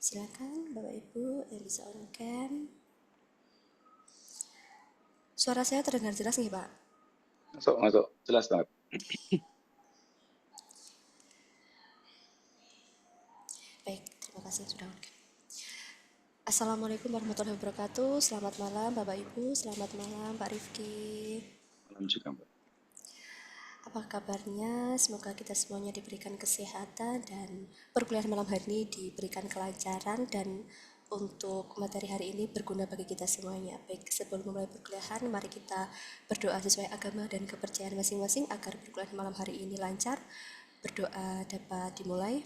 Silakan Bapak Ibu yang bisa on cam. Suara saya terdengar jelas nih Pak? Masuk, jelas banget. Baik, terima kasih sudah on cam. Assalamualaikum warahmatullahi wabarakatuh. Selamat malam Bapak Ibu, selamat malam Pak Rifki. Malam juga, Mbak. Apa kabarnya? Semoga kita semuanya diberikan kesehatan dan perkuliahan malam hari ini diberikan kelancaran dan untuk materi hari ini berguna bagi kita semuanya. Baik, sebelum memulai perkuliahan, mari kita berdoa sesuai agama dan kepercayaan masing-masing agar perkuliahan malam hari ini lancar. Berdoa dapat dimulai.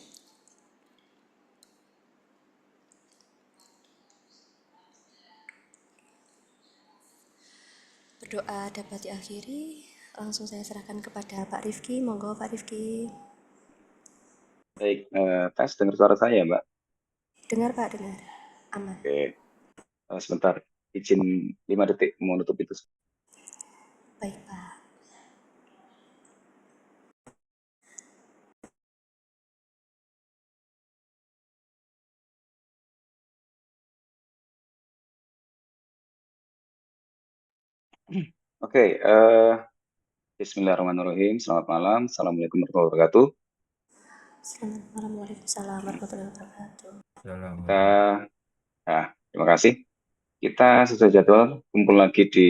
Berdoa dapat diakhiri. Langsung saya serahkan kepada Pak Rifki. Monggo Pak Rifki. Baik, tes dengar suara saya, Mbak. Dengar Pak, dengar. Aman. Oke, sebentar. Izin 5 detik mau nutup itu. Baik Pak. Oke, Bismillahirrahmanirrahim. Selamat malam. Assalamualaikum warahmatullahi wabarakatuh. Selamat malam. Waalaikumsalam warahmatullahi wabarakatuh. Kita, terima kasih. Kita sesuai jadwal kumpul lagi di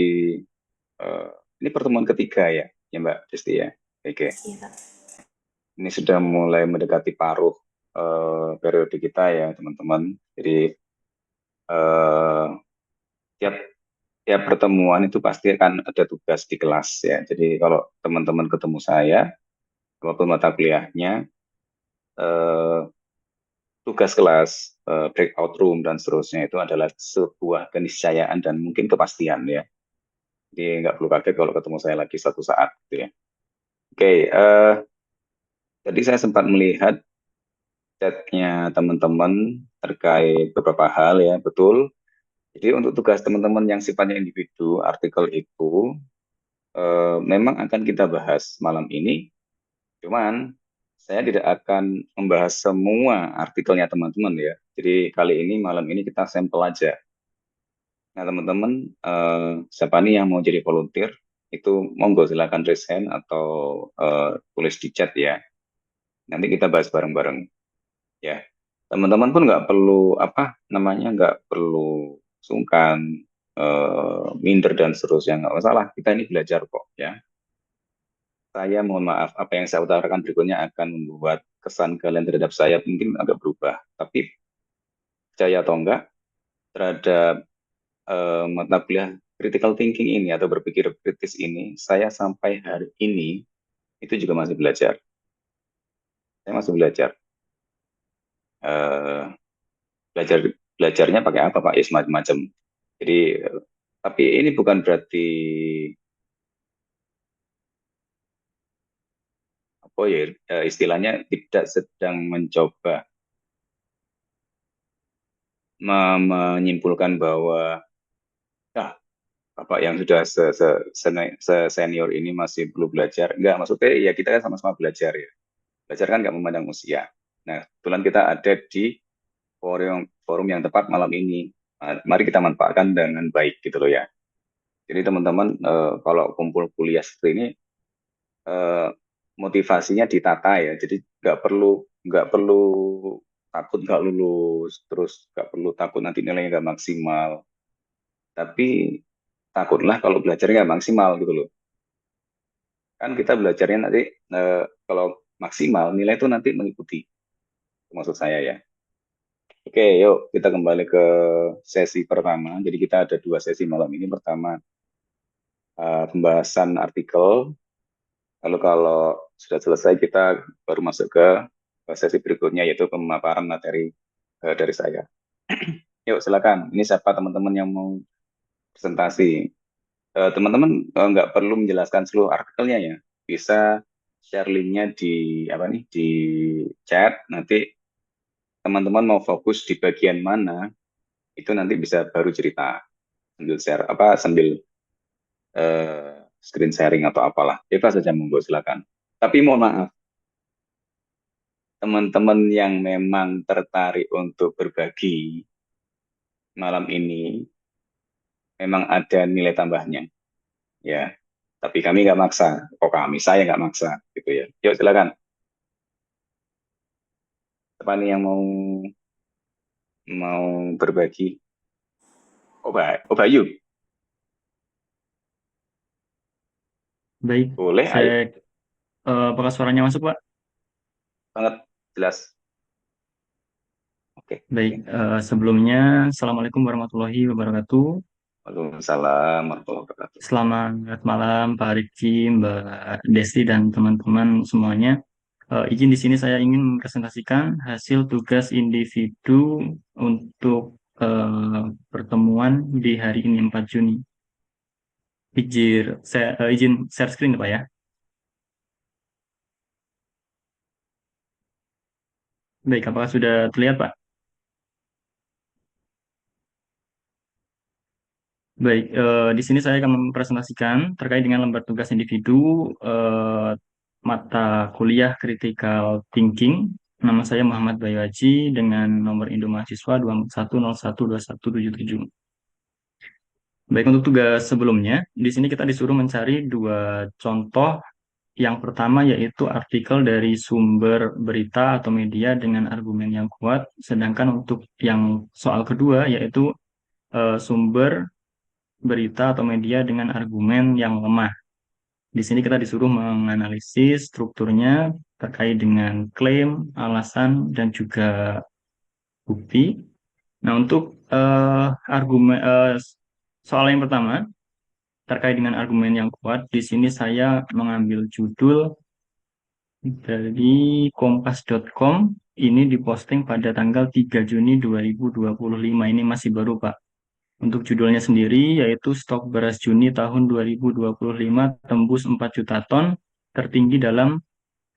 eh, ini pertemuan ketiga ya Mbak Desti ya. Oke, Iya Pak. ini sudah mulai mendekati paruh periode kita ya teman-teman. Jadi eh, tiap tiap pertemuan itu pasti akan ada tugas di kelas ya. Jadi kalau teman-teman ketemu saya, walaupun mata kuliahnya, eh, tugas kelas, breakout room dan seterusnya itu adalah sebuah keniscayaan dan mungkin kepastian ya. Jadi nggak perlu kaget kalau ketemu saya lagi suatu saat gitu ya. Oke, tadi saya sempat melihat chatnya teman-teman terkait beberapa hal ya, betul. Jadi untuk tugas teman-teman yang sifatnya individu, artikel itu memang akan kita bahas malam ini. Cuman saya tidak akan membahas semua artikelnya teman-teman ya. Jadi kali ini malam ini kita sampel aja. Nah teman-teman, siapa nih yang mau jadi volunteer? Itu monggo silakan raise hand atau tulis di chat ya. Nanti kita bahas bareng-bareng ya. Teman-teman pun nggak perlu apa namanya nggak perlu sungkan, minder dan seterusnya nggak masalah. Kita ini belajar kok ya. Saya mohon maaf, apa yang saya utarakan berikutnya akan membuat kesan kalian terhadap saya mungkin agak berubah. Tapi percaya atau enggak, terhadap mata kuliah critical thinking ini atau berpikir kritis ini, saya sampai hari ini itu juga masih belajar. Saya masih belajar. Eh, belajar belajarnya pakai apa Pak? Ya semacam-macam. Jadi, tapi ini bukan berarti apa ya istilahnya tidak sedang mencoba menyimpulkan bahwa ah, Bapak yang sudah senior ini masih perlu belajar. Enggak, maksudnya ya kita kan sama-sama belajar ya. Belajar kan nggak memandang usia. Nah, kebetulan kita ada di forum yang tepat malam ini. Nah, mari kita manfaatkan dengan baik gitu loh ya. Jadi teman-teman kalau kumpul kuliah seperti ini eh, motivasinya ditata ya. Jadi nggak perlu takut nggak lulus, terus nggak perlu takut nanti nilainya nggak maksimal. Tapi takutlah kalau belajarnya nggak maksimal gitu loh. Kan kita belajarnya nanti kalau maksimal nilai itu nanti mengikuti. Maksud saya ya. Oke, yuk kita kembali ke sesi pertama. Jadi kita ada dua sesi malam ini. Pertama pembahasan artikel. Lalu kalau sudah selesai kita baru masuk ke sesi berikutnya yaitu pemaparan materi dari saya. Yuk silakan. Ini siapa teman-teman yang mau presentasi? Teman-teman nggak perlu menjelaskan seluruh artikelnya ya. Bisa share linknya di apa nih di chat. Nanti teman-teman mau fokus di bagian mana itu nanti bisa baru cerita sambil share apa sambil screen sharing atau apalah. Bebas saja monggo silakan. Tapi mohon maaf teman-teman yang memang tertarik untuk berbagi malam ini, memang ada nilai tambahnya, ya. Tapi kami nggak maksa. Kok kami? Saya nggak maksa, gitu ya. Yuk silakan. Siapa nih yang mau mau berbagi? Oh Bayu, Baik, boleh? Ayo, saya apakah suaranya masuk, Pak? banget, jelas. Oke, Baik, oke. sebelumnya Assalamualaikum warahmatullahi wabarakatuh. Waalaikumsalam warahmatullahi wabarakatuh. Selamat malam Pak Rifki, Mbak Desti dan teman-teman semuanya. Izin di sini saya ingin mempresentasikan hasil tugas individu untuk pertemuan di hari ini 4 Juni. Izin share screen Pak ya. Baik, apakah sudah terlihat Pak? Baik, di sini saya akan mempresentasikan terkait dengan lembar tugas individu mata kuliah Critical Thinking. Nama saya Muhammad Bayu Haji dengan nomor Indo Mahasiswa 241012177. Baik, untuk tugas sebelumnya, di sini kita disuruh mencari dua contoh. Yang pertama yaitu artikel dari sumber berita atau media dengan argumen yang kuat, sedangkan untuk yang soal kedua yaitu sumber berita atau media dengan argumen yang lemah. Di sini kita disuruh menganalisis strukturnya terkait dengan klaim, alasan, dan juga bukti. Nah, untuk argumen soal yang pertama terkait dengan argumen yang kuat, di sini saya mengambil judul dari kompas.com. Ini diposting pada tanggal 3 Juni 2025. Ini masih baru, Pak. Untuk judulnya sendiri yaitu stok beras Juni tahun 2025 tembus 4 juta ton, tertinggi dalam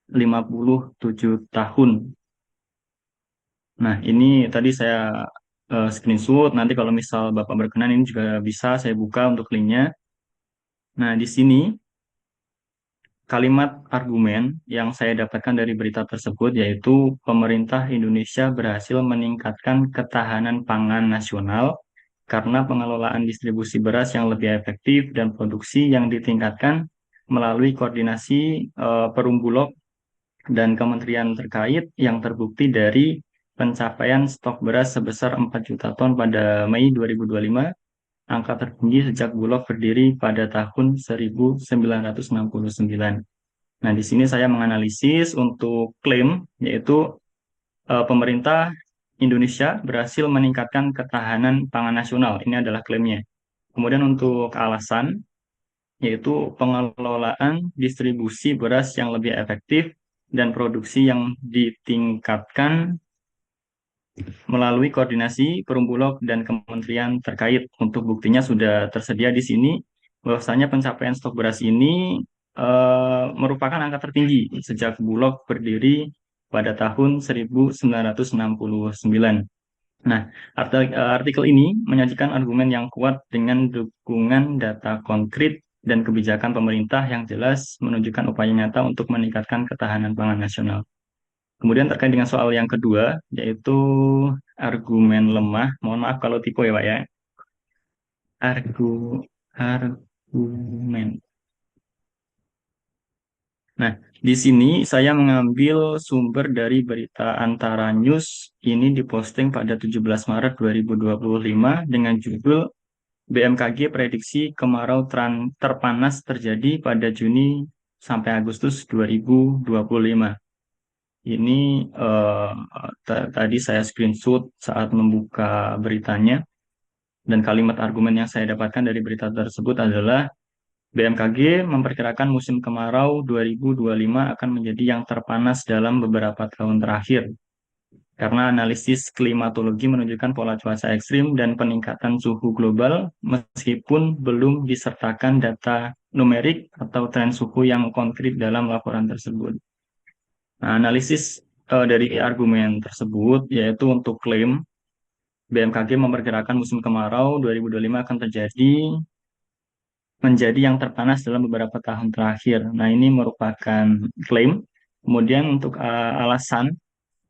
57 tahun. Nah, ini tadi saya screenshot. Nanti kalau misal Bapak berkenan ini juga bisa saya buka untuk linknya. Nah, di sini kalimat argumen yang saya dapatkan dari berita tersebut yaitu pemerintah Indonesia berhasil meningkatkan ketahanan pangan nasional karena pengelolaan distribusi beras yang lebih efektif dan produksi yang ditingkatkan melalui koordinasi Perumbulok dan kementerian terkait yang terbukti dari pencapaian stok beras sebesar 4 juta ton pada Mei 2025, angka tertinggi sejak Bulog berdiri pada tahun 1969. Nah, di sini saya menganalisis untuk klaim, yaitu pemerintah Indonesia berhasil meningkatkan ketahanan pangan nasional. Ini adalah klaimnya. Kemudian untuk alasan, yaitu pengelolaan distribusi beras yang lebih efektif dan produksi yang ditingkatkan melalui koordinasi Perumbulok dan kementerian terkait. Untuk buktinya sudah tersedia di sini, bahwasanya pencapaian stok beras ini merupakan angka tertinggi sejak Bulog berdiri pada tahun 1969. Nah, artikel ini menyajikan argumen yang kuat dengan dukungan data konkret dan kebijakan pemerintah yang jelas menunjukkan upaya nyata untuk meningkatkan ketahanan pangan nasional. Kemudian terkait dengan soal yang kedua, yaitu argumen lemah. Mohon maaf kalau tipe ya, Pak ya. Argumen. Nah, di sini saya mengambil sumber dari berita Antara News. Ini diposting pada 17 Maret 2025 dengan judul BMKG prediksi kemarau terpanas terjadi pada Juni sampai Agustus 2025. Ini tadi saya screenshot saat membuka beritanya, dan kalimat argumen yang saya dapatkan dari berita tersebut adalah BMKG memperkirakan musim kemarau 2025 akan menjadi yang terpanas dalam beberapa tahun terakhir. Karena analisis klimatologi menunjukkan pola cuaca ekstrim dan peningkatan suhu global meskipun belum disertakan data numerik atau tren suhu yang konkret dalam laporan tersebut. Nah, analisis dari argumen tersebut yaitu untuk klaim BMKG memperkirakan musim kemarau 2025 akan menjadi yang terpanas dalam beberapa tahun terakhir. Nah, ini merupakan klaim. Kemudian untuk alasan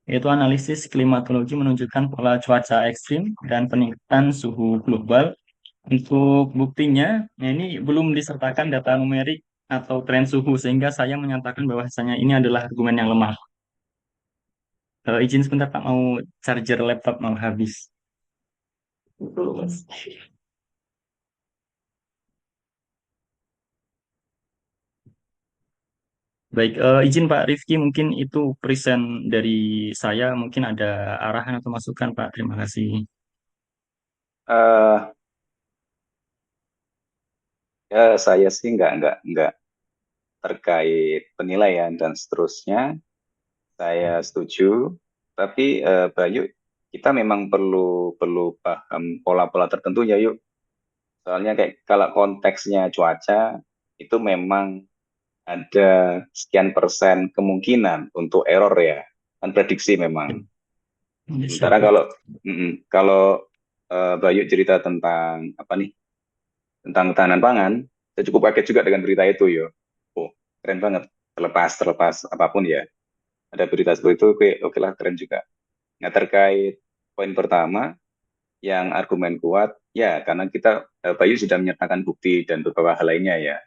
yaitu analisis klimatologi menunjukkan pola cuaca ekstrim dan peningkatan suhu global. Untuk buktinya, ini belum disertakan data numerik atau tren suhu, sehingga saya menyatakan bahwasanya ini adalah argumen yang lemah. Izin sebentar Pak, mau charger laptop mau habis. Betul, Mas. Baik, izin Pak Rifki, mungkin itu present dari saya, mungkin ada arahan atau masukan Pak. Terima kasih. Eh, ya saya sih nggak terkait penilaian dan seterusnya. Saya setuju, tapi Bayu, kita memang perlu perlu paham pola-pola tertentu ya yuk. Soalnya kayak kalau konteksnya cuaca itu memang ada sekian persen kemungkinan untuk error ya, kan prediksi memang. Ya, siap Sementara Pak. kalau Bayu cerita tentang apa nih, tentang ketahanan pangan, saya cukup kaget juga dengan berita itu yo. Oh, keren banget. Terlepas apapun ya, ada berita seperti itu, oke, oke lah keren juga. Nah, terkait poin pertama, yang argumen kuat, ya karena kita, Bayu sudah menyertakan bukti dan beberapa hal lainnya ya.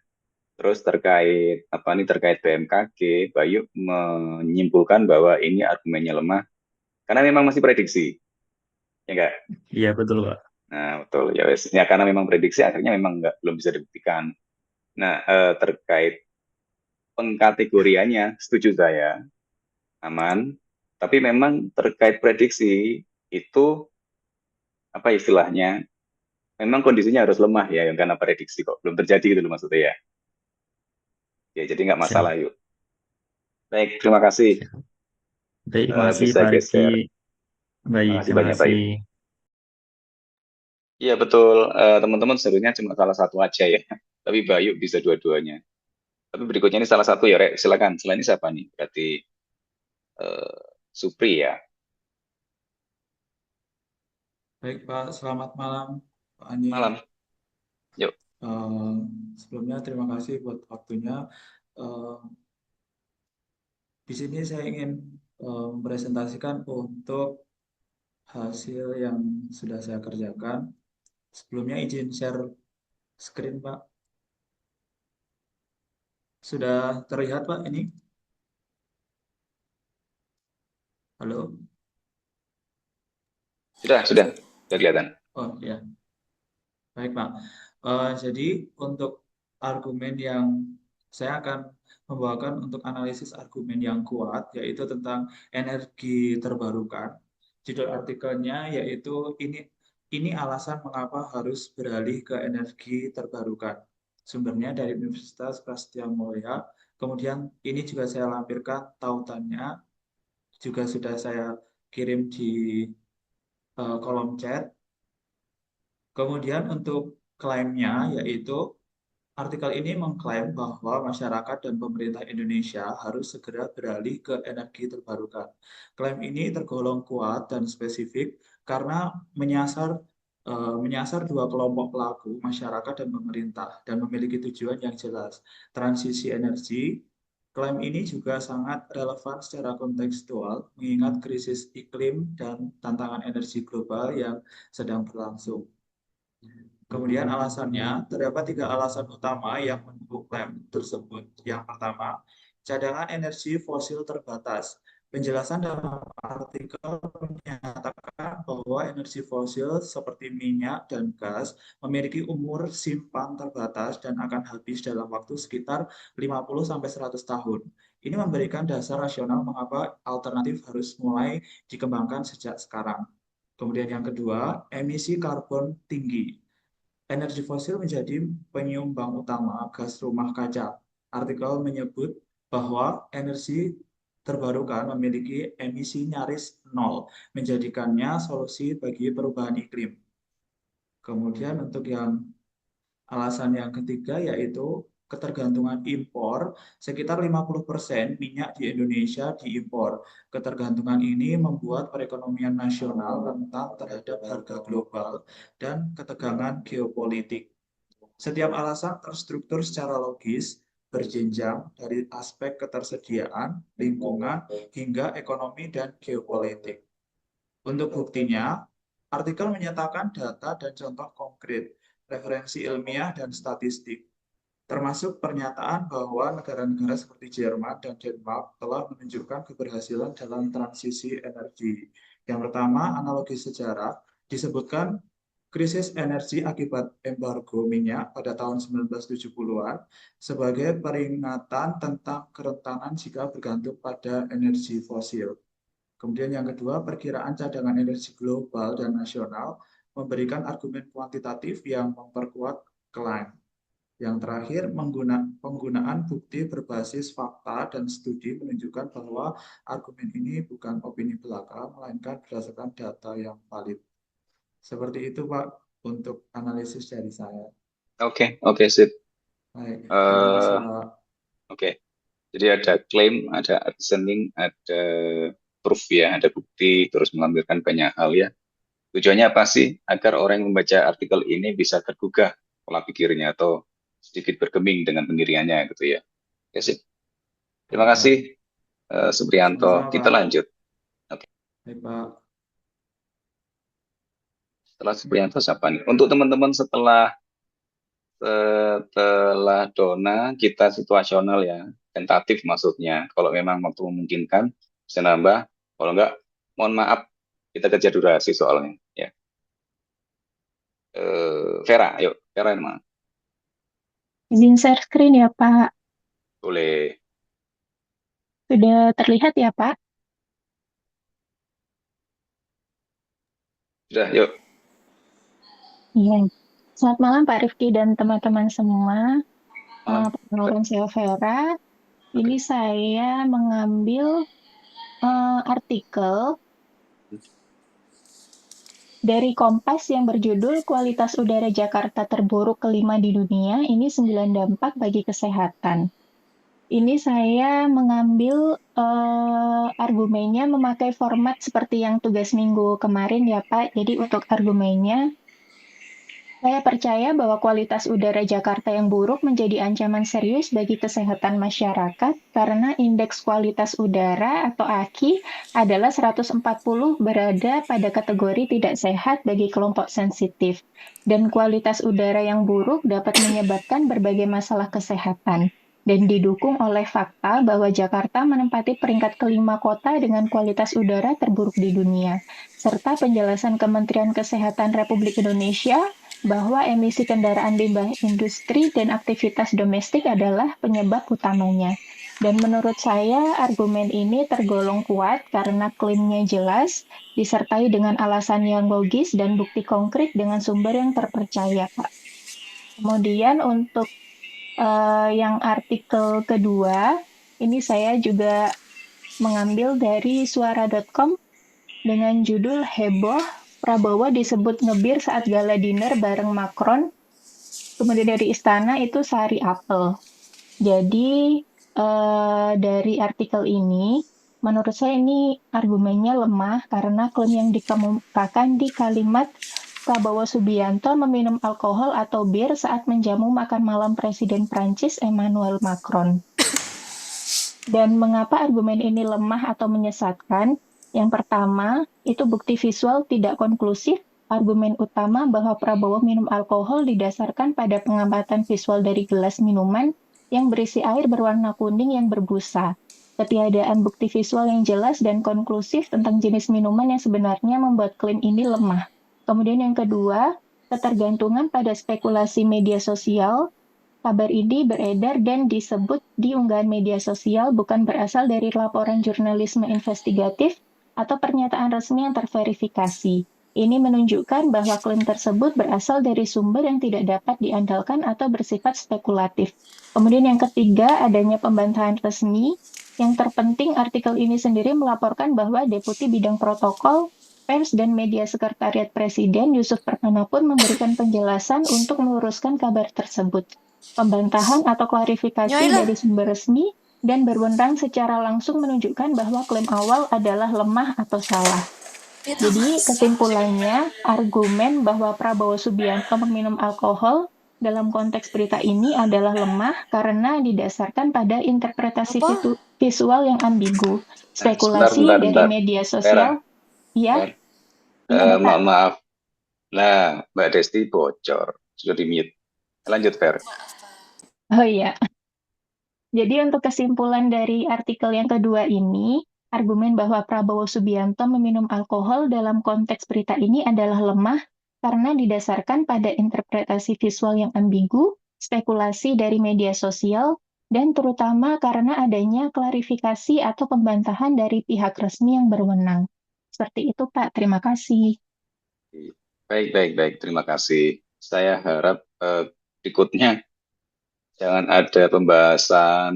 Terus terkait apa nih, terkait BMKG, Bayu menyimpulkan bahwa ini argumennya lemah karena memang masih prediksi, ya enggak? Iya, betul Pak. Nah, betul ya wes. Ya karena memang prediksi akhirnya memang nggak belum bisa dibuktikan. Nah, terkait pengkategoriannya setuju saya, aman. Tapi memang terkait prediksi itu apa istilahnya? Memang kondisinya harus lemah ya, karena prediksi kok belum terjadi gitu loh maksudnya ya. Ya jadi nggak masalah Siap. yuk. Baik, terima kasih. Siap. Baik, terima kasih Bisa Pak Rifki. geser. Baik, Terima kasih terima banyak, kasih. Bayu. Iya betul, teman-teman sebenarnya cuma salah satu aja ya. Tapi Bayu bisa dua-duanya. Tapi berikutnya ini salah satu ya, Rek. Silakan. Selain ini siapa nih? Berarti eh, Supri ya. Baik Pak, selamat malam Pak Ani. Malam. Yuk. Eh, Sebelumnya terima kasih buat waktunya. Eh, di sini saya ingin mempresentasikan untuk hasil yang sudah saya kerjakan. Sebelumnya izin share screen Pak. Sudah terlihat Pak ini? Halo? Sudah. Sudah kelihatan. Oh ya, baik Pak. Jadi untuk argumen yang saya akan membawakan untuk analisis argumen yang kuat, yaitu tentang energi terbarukan. Judul artikelnya yaitu ini alasan mengapa harus beralih ke energi terbarukan. Sumbernya dari Universitas Prasetya Mulia. Kemudian ini juga saya lampirkan tautannya, juga sudah saya kirim di kolom chat. Kemudian untuk klaimnya yaitu artikel ini mengklaim bahwa masyarakat dan pemerintah Indonesia harus segera beralih ke energi terbarukan. Klaim ini tergolong kuat dan spesifik karena menyasar dua kelompok pelaku, masyarakat dan pemerintah, dan memiliki tujuan yang jelas. Transisi energi, klaim ini juga sangat relevan secara kontekstual, mengingat krisis iklim dan tantangan energi global yang sedang berlangsung. Kemudian alasannya, terdapat 3 alasan utama yang mendukung klaim tersebut. Yang pertama, cadangan energi fosil terbatas. Penjelasan dalam artikel menyatakan bahwa energi fosil seperti minyak dan gas memiliki umur simpan terbatas dan akan habis dalam waktu sekitar 50-100 tahun. Ini memberikan dasar rasional mengapa alternatif harus mulai dikembangkan sejak sekarang. Kemudian yang kedua, emisi karbon tinggi. Energi fosil menjadi penyumbang utama gas rumah kaca. Artikel menyebut bahwa energi terbarukan memiliki emisi nyaris nol, menjadikannya solusi bagi perubahan iklim. Kemudian untuk yang alasan yang ketiga yaitu ketergantungan impor, sekitar 50% minyak di Indonesia diimpor. Ketergantungan ini membuat perekonomian nasional rentan terhadap harga global dan ketegangan geopolitik. Setiap alasan terstruktur secara logis, berjenjang dari aspek ketersediaan, lingkungan, hingga ekonomi dan geopolitik. Untuk buktinya, artikel menyatakan data dan contoh konkret, referensi ilmiah dan statistik, termasuk pernyataan bahwa negara-negara seperti Jerman dan Denmark telah menunjukkan keberhasilan dalam transisi energi. Yang pertama, analogi sejarah disebutkan krisis energi akibat embargo minyak pada tahun 1970-an sebagai peringatan tentang kerentanan jika bergantung pada energi fosil. Kemudian yang kedua, perkiraan cadangan energi global dan nasional memberikan argumen kuantitatif yang memperkuat klaim. Yang terakhir, penggunaan bukti berbasis fakta dan studi menunjukkan bahwa argumen ini bukan opini belaka, melainkan berdasarkan data yang valid. Seperti itu, Pak, untuk analisis dari saya. Oke, sip. Baik, terima kasih, Pak. Oke. Jadi ada klaim, ada reasoning, ada proof ya, ada bukti, terus melampirkan banyak hal ya. Tujuannya apa sih? Agar orang yang membaca artikel ini bisa tergugah pola pikirnya atau sedikit bergeming dengan pendiriannya gitu ya. Oke, sip. Terima Baik, Pak. kasih Supriyanto. Sama-sama, Kita Pak. lanjut. Baik, Pak. Setelah Supriyanto siapa nih? Untuk teman-teman setelah Dona, kita situasional ya, tentatif maksudnya. Kalau memang waktu memungkinkan bisa nambah, kalau enggak mohon maaf kita kejar durasi soalnya ya. Vera, yuk Vera yang mana? Izin share screen ya, Pak. Boleh. Sudah terlihat ya, Pak? Sudah, yuk. Iya. Selamat malam Pak Rifki dan teman-teman semua. Perkenalkan saya Vera. Ini saya mengambil artikel dari Kompas yang berjudul Kualitas Udara Jakarta Terburuk Kelima di Dunia. Ini 9 dampak bagi kesehatan. Ini saya mengambil argumennya memakai format seperti yang tugas minggu kemarin ya Pak. Jadi untuk argumennya, saya percaya bahwa kualitas udara Jakarta yang buruk menjadi ancaman serius bagi kesehatan masyarakat karena indeks kualitas udara atau AQI adalah 140 berada pada kategori tidak sehat bagi kelompok sensitif. Dan kualitas udara yang buruk dapat menyebabkan berbagai masalah kesehatan. Dan didukung oleh fakta bahwa Jakarta menempati peringkat kelima kota dengan kualitas udara terburuk di dunia. Serta penjelasan Kementerian Kesehatan Republik Indonesia bahwa emisi kendaraan limbah industri dan aktivitas domestik adalah penyebab utamanya. Dan menurut saya argumen ini tergolong kuat karena klaimnya jelas, disertai dengan alasan yang logis dan bukti konkret dengan sumber yang terpercaya, Pak. Kemudian untuk yang artikel kedua, ini saya juga mengambil dari suara.com dengan judul Heboh, Prabowo disebut ngebir saat gala dinner bareng Macron. Kemudian dari istana itu sari apel. Jadi dari artikel ini, menurut saya ini argumennya lemah karena klaim yang dikemukakan di kalimat Prabowo Subianto meminum alkohol atau bir saat menjamu makan malam Presiden Prancis Emmanuel Macron. Dan mengapa argumen ini lemah atau menyesatkan? Yang pertama, itu bukti visual tidak konklusif. Argumen utama bahwa Prabowo minum alkohol didasarkan pada pengamatan visual dari gelas minuman yang berisi air berwarna kuning yang berbusa. Ketiadaan bukti visual yang jelas dan konklusif tentang jenis minuman yang sebenarnya membuat klaim ini lemah. Kemudian yang kedua, ketergantungan pada spekulasi media sosial. Kabar ini beredar dan disebut di unggahan media sosial bukan berasal dari laporan jurnalisme investigatif atau pernyataan resmi yang terverifikasi. Ini menunjukkan bahwa klaim tersebut berasal dari sumber yang tidak dapat diandalkan atau bersifat spekulatif. Kemudian yang ketiga, adanya pembantahan resmi. Yang terpenting, artikel ini sendiri melaporkan bahwa Deputi Bidang Protokol, Pers dan Media Sekretariat Presiden Yusuf Perdana pun memberikan penjelasan untuk meluruskan kabar tersebut. Pembantahan atau klarifikasi dari sumber resmi dan berwenang secara langsung menunjukkan bahwa klaim awal adalah lemah atau salah. Jadi kesimpulannya, argumen bahwa Prabowo Subianto meminum alkohol dalam konteks berita ini adalah lemah karena didasarkan pada interpretasi Apa? visual yang ambigu, Sebentar, spekulasi bentar, dari bentar. media Vera, sosial. Ya, Ver. gimana Pak? Maaf. Nah, Mbak Desti bocor. Sudah di-mute. Lanjut, Ver. Maaf, Pak. Oh iya. Jadi untuk kesimpulan dari artikel yang kedua ini, argumen bahwa Prabowo Subianto meminum alkohol dalam konteks berita ini adalah lemah karena didasarkan pada interpretasi visual yang ambigu, spekulasi dari media sosial, dan terutama karena adanya klarifikasi atau pembantahan dari pihak resmi yang berwenang. Seperti itu, Pak. Terima kasih. Baik, baik, baik. Terima kasih. Saya harap berikutnya jangan ada pembahasan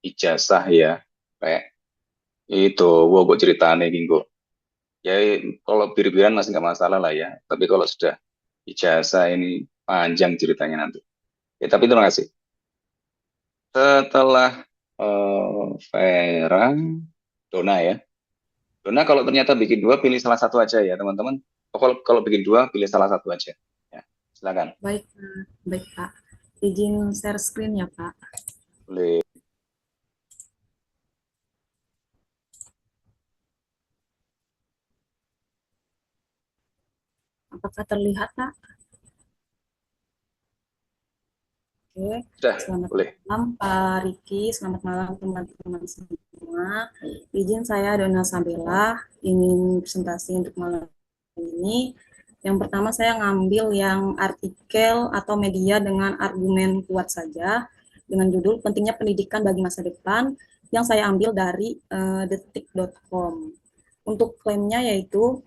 ijazah ya. Kayak itu, wow, kok ceritanya gitu. Ya, kalau bir-biran masih nggak masalah lah ya. Tapi kalau sudah ijazah ini panjang ceritanya nanti. Ya, tapi terima kasih. Setelah Vera, Dona ya. Dona kalau ternyata bikin dua, pilih salah satu aja ya teman-teman. Kalau bikin dua, pilih salah satu aja. Ya, silakan. Baik, baik Pak. Izin share screen ya Pak. Boleh. Apakah terlihat Pak? Oke, Sudah, selamat boleh. malam Pak Riki, selamat malam teman-teman semua. Izin saya Dona Sabella ingin presentasi untuk malam ini. Yang pertama saya ngambil yang artikel atau media dengan argumen kuat saja dengan judul pentingnya pendidikan bagi masa depan yang saya ambil dari detik.com. Untuk klaimnya yaitu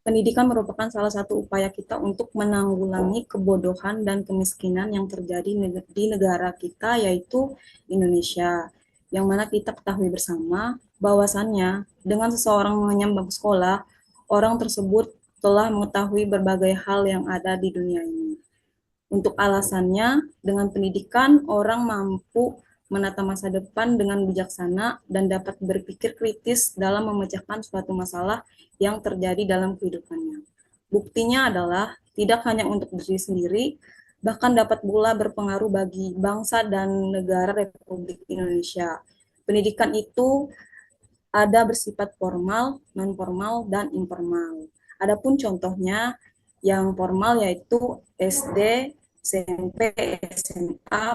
pendidikan merupakan salah satu upaya kita untuk menanggulangi kebodohan dan kemiskinan yang terjadi di negara kita, yaitu Indonesia. Yang mana kita ketahui bersama bahwasannya dengan seseorang menyambang sekolah, orang tersebut telah mengetahui berbagai hal yang ada di dunia ini. Untuk alasannya, dengan pendidikan orang mampu menata masa depan dengan bijaksana dan dapat berpikir kritis dalam memecahkan suatu masalah yang terjadi dalam kehidupannya. Buktinya adalah tidak hanya untuk diri sendiri, bahkan dapat pula berpengaruh bagi bangsa dan negara Republik Indonesia. Pendidikan itu ada bersifat formal, non formal, dan informal. Adapun contohnya yang formal yaitu SD, SMP, SMA,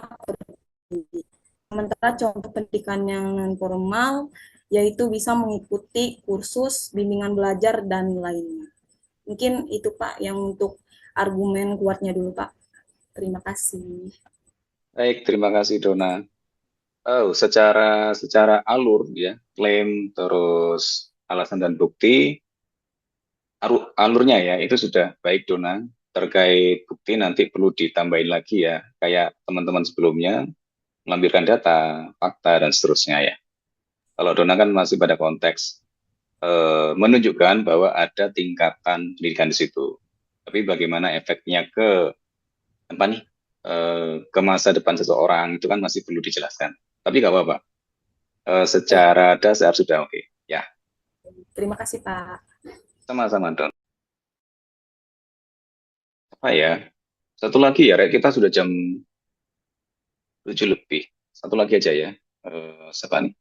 sementara contoh pendidikan yang non formal yaitu bisa mengikuti kursus, bimbingan belajar, dan lainnya. Mungkin itu Pak yang untuk argumen kuatnya dulu Pak. Terima kasih. Baik, terima kasih Dona. Oh, secara alur ya, klaim terus alasan dan bukti, alurnya ya itu sudah baik Dona. Terkait bukti nanti perlu ditambahin lagi ya, kayak teman-teman sebelumnya melampirkan data, fakta dan seterusnya ya. Kalau Dona kan masih pada konteks menunjukkan bahwa ada tingkatan pendidikan di situ. Tapi bagaimana efeknya ke apa nih ke masa depan seseorang itu kan masih perlu dijelaskan. Tapi nggak apa-apa. Secara dasar sudah oke. Ya, Terima kasih Pak. sama-sama Don. Apa ya? Satu lagi ya, Rek. Kita sudah jam 7 lebih. Satu lagi aja ya. Siapa nih?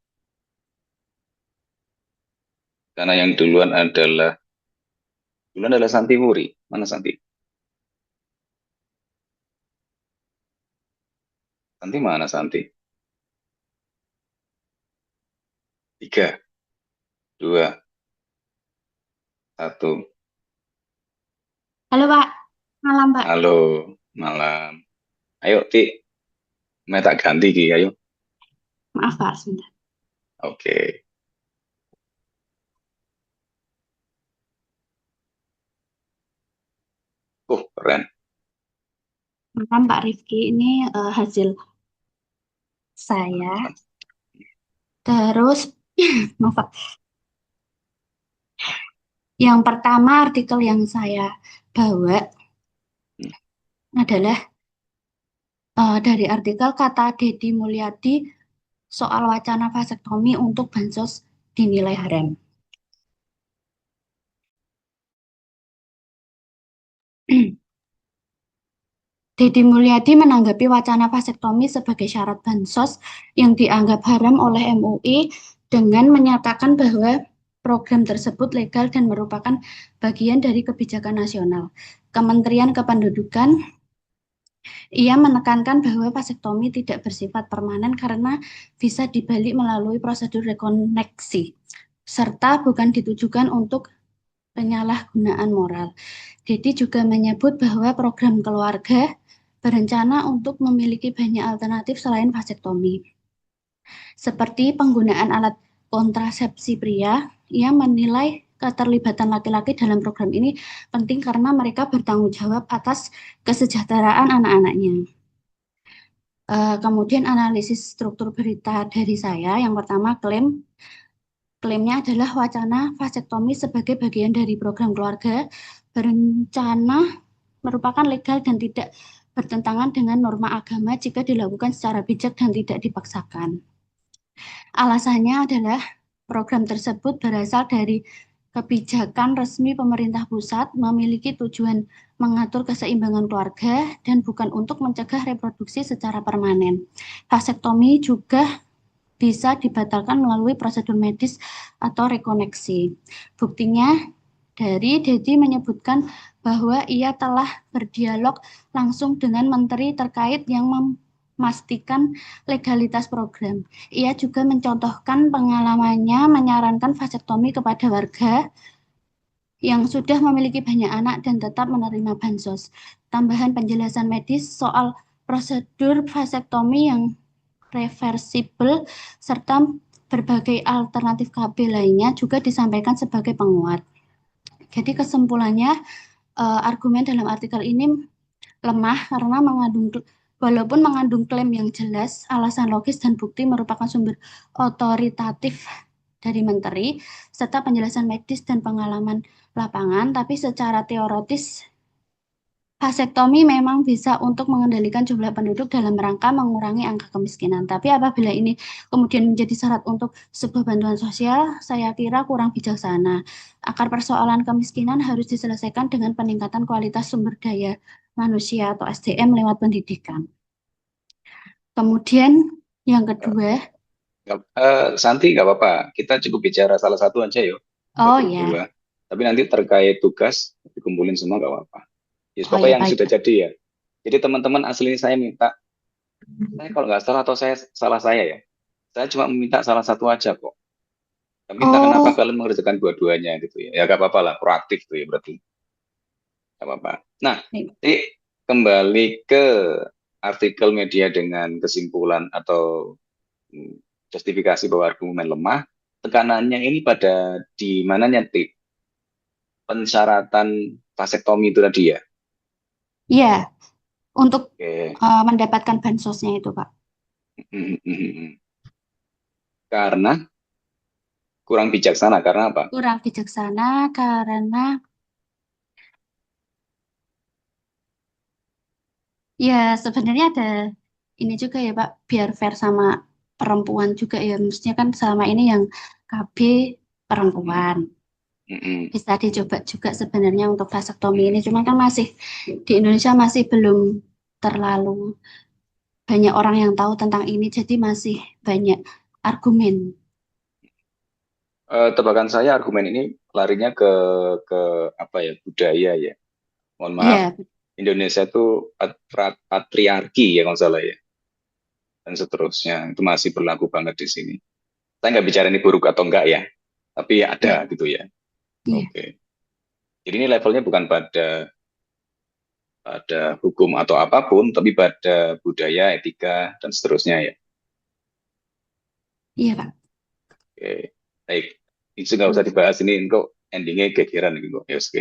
Karena yang duluan adalah Santi Wuri. Mana Santi? Santi mana Santi? 3, 2, 1. Halo Pak, malam Pak. Halo, malam. Ayo, Ti. Mau tak ganti, Ki. Ayo. Maaf Pak, sebentar. Oke. Keren. Malam Pak Rifki, ini hasil saya. Terus, maaf Pak. Yang pertama artikel yang saya bawa adalah dari artikel kata Deddy Mulyadi soal wacana vasektomi untuk bansos dinilai haram. Deddy Mulyadi menanggapi wacana vasektomi sebagai syarat bansos yang dianggap haram oleh MUI dengan menyatakan bahwa program tersebut legal dan merupakan bagian dari kebijakan nasional. Kementerian Kependudukan, ia menekankan bahwa vasektomi tidak bersifat permanen karena bisa dibalik melalui prosedur rekoneksi, serta bukan ditujukan untuk penyalahgunaan moral. Deddy juga menyebut bahwa program keluarga berencana untuk memiliki banyak alternatif selain vasektomi. Seperti penggunaan alat kontrasepsi pria, ia menilai keterlibatan laki-laki dalam program ini penting karena mereka bertanggung jawab atas kesejahteraan anak-anaknya. Kemudian analisis struktur berita dari saya, yang pertama klaimnya adalah wacana vasektomi sebagai bagian dari program keluarga berencana merupakan legal dan tidak bertentangan dengan norma agama jika dilakukan secara bijak dan tidak dipaksakan. Alasannya adalah program tersebut berasal dari kebijakan resmi pemerintah pusat, memiliki tujuan mengatur keseimbangan keluarga dan bukan untuk mencegah reproduksi secara permanen. Vasektomi juga bisa dibatalkan melalui prosedur medis atau rekoneksi. Buktinya, Deddy menyebutkan bahwa ia telah berdialog langsung dengan menteri terkait yang memastikan legalitas program. Ia juga mencontohkan pengalamannya menyarankan vasektomi kepada warga yang sudah memiliki banyak anak dan tetap menerima bansos. Tambahan penjelasan medis soal prosedur vasektomi yang reversibel serta berbagai alternatif KB lainnya juga disampaikan sebagai penguat. Jadi kesimpulannya, argumen dalam artikel ini lemah karena walaupun mengandung klaim yang jelas, alasan logis dan bukti merupakan sumber otoritatif dari menteri, serta penjelasan medis dan pengalaman lapangan, tapi secara teoritis vasektomi memang bisa untuk mengendalikan jumlah penduduk dalam rangka mengurangi angka kemiskinan. Tapi apabila ini kemudian menjadi syarat untuk sebuah bantuan sosial, saya kira kurang bijaksana. Akar persoalan kemiskinan harus diselesaikan dengan peningkatan kualitas sumber daya manusia atau SDM lewat pendidikan. Kemudian yang kedua, Santi nggak apa-apa, kita cukup bicara salah satu aja yuk. oh Nggak perlu ya, dua. Tapi nanti terkait tugas dikumpulin semua nggak apa-apa. Ya, oh pokoknya ya yang baik. sudah jadi ya. Jadi teman-teman asli saya minta, saya kalau nggak salah atau salah saya ya, saya cuma meminta salah satu aja kok. Tapi entah kenapa Oh, kalian mengerjakan dua-duanya gitu ya. Ya nggak apa-apa lah, proaktif tuh ya berarti. Nggak apa-apa. Nah, baik. jadi kembali ke artikel media dengan kesimpulan atau justifikasi bahwa argumen lemah, tekanannya ini pada di mananya pensyaratan vasektomi itu tadi ya. Iya, untuk Oke. mendapatkan bansosnya itu, Pak. Karena kurang bijaksana, karena apa? Kurang bijaksana karena ya sebenarnya ada ini juga ya Pak, biar fair sama perempuan juga ya. Mestinya kan selama ini yang KB perempuan. Bisa dicoba juga sebenarnya untuk vasektomi ini. Cuma kan masih di Indonesia masih belum terlalu banyak orang yang tahu tentang ini. Jadi masih banyak argumen. Tebakan saya argumen ini larinya ke apa ya, budaya ya. Mohon maaf, Iya, Indonesia itu patriarki ya kalau salah ya, dan seterusnya itu masih berlaku banget di sini. Saya nggak bicara ini buruk atau enggak ya, tapi ya ada iya, gitu ya. iya, Oke. Jadi ini levelnya bukan pada hukum atau apapun, tapi pada budaya, etika dan seterusnya ya. iya Pak. Oke. Baik, itu nggak usah dibahas ini, kok endingnya gegeran gitu. Ya, oke.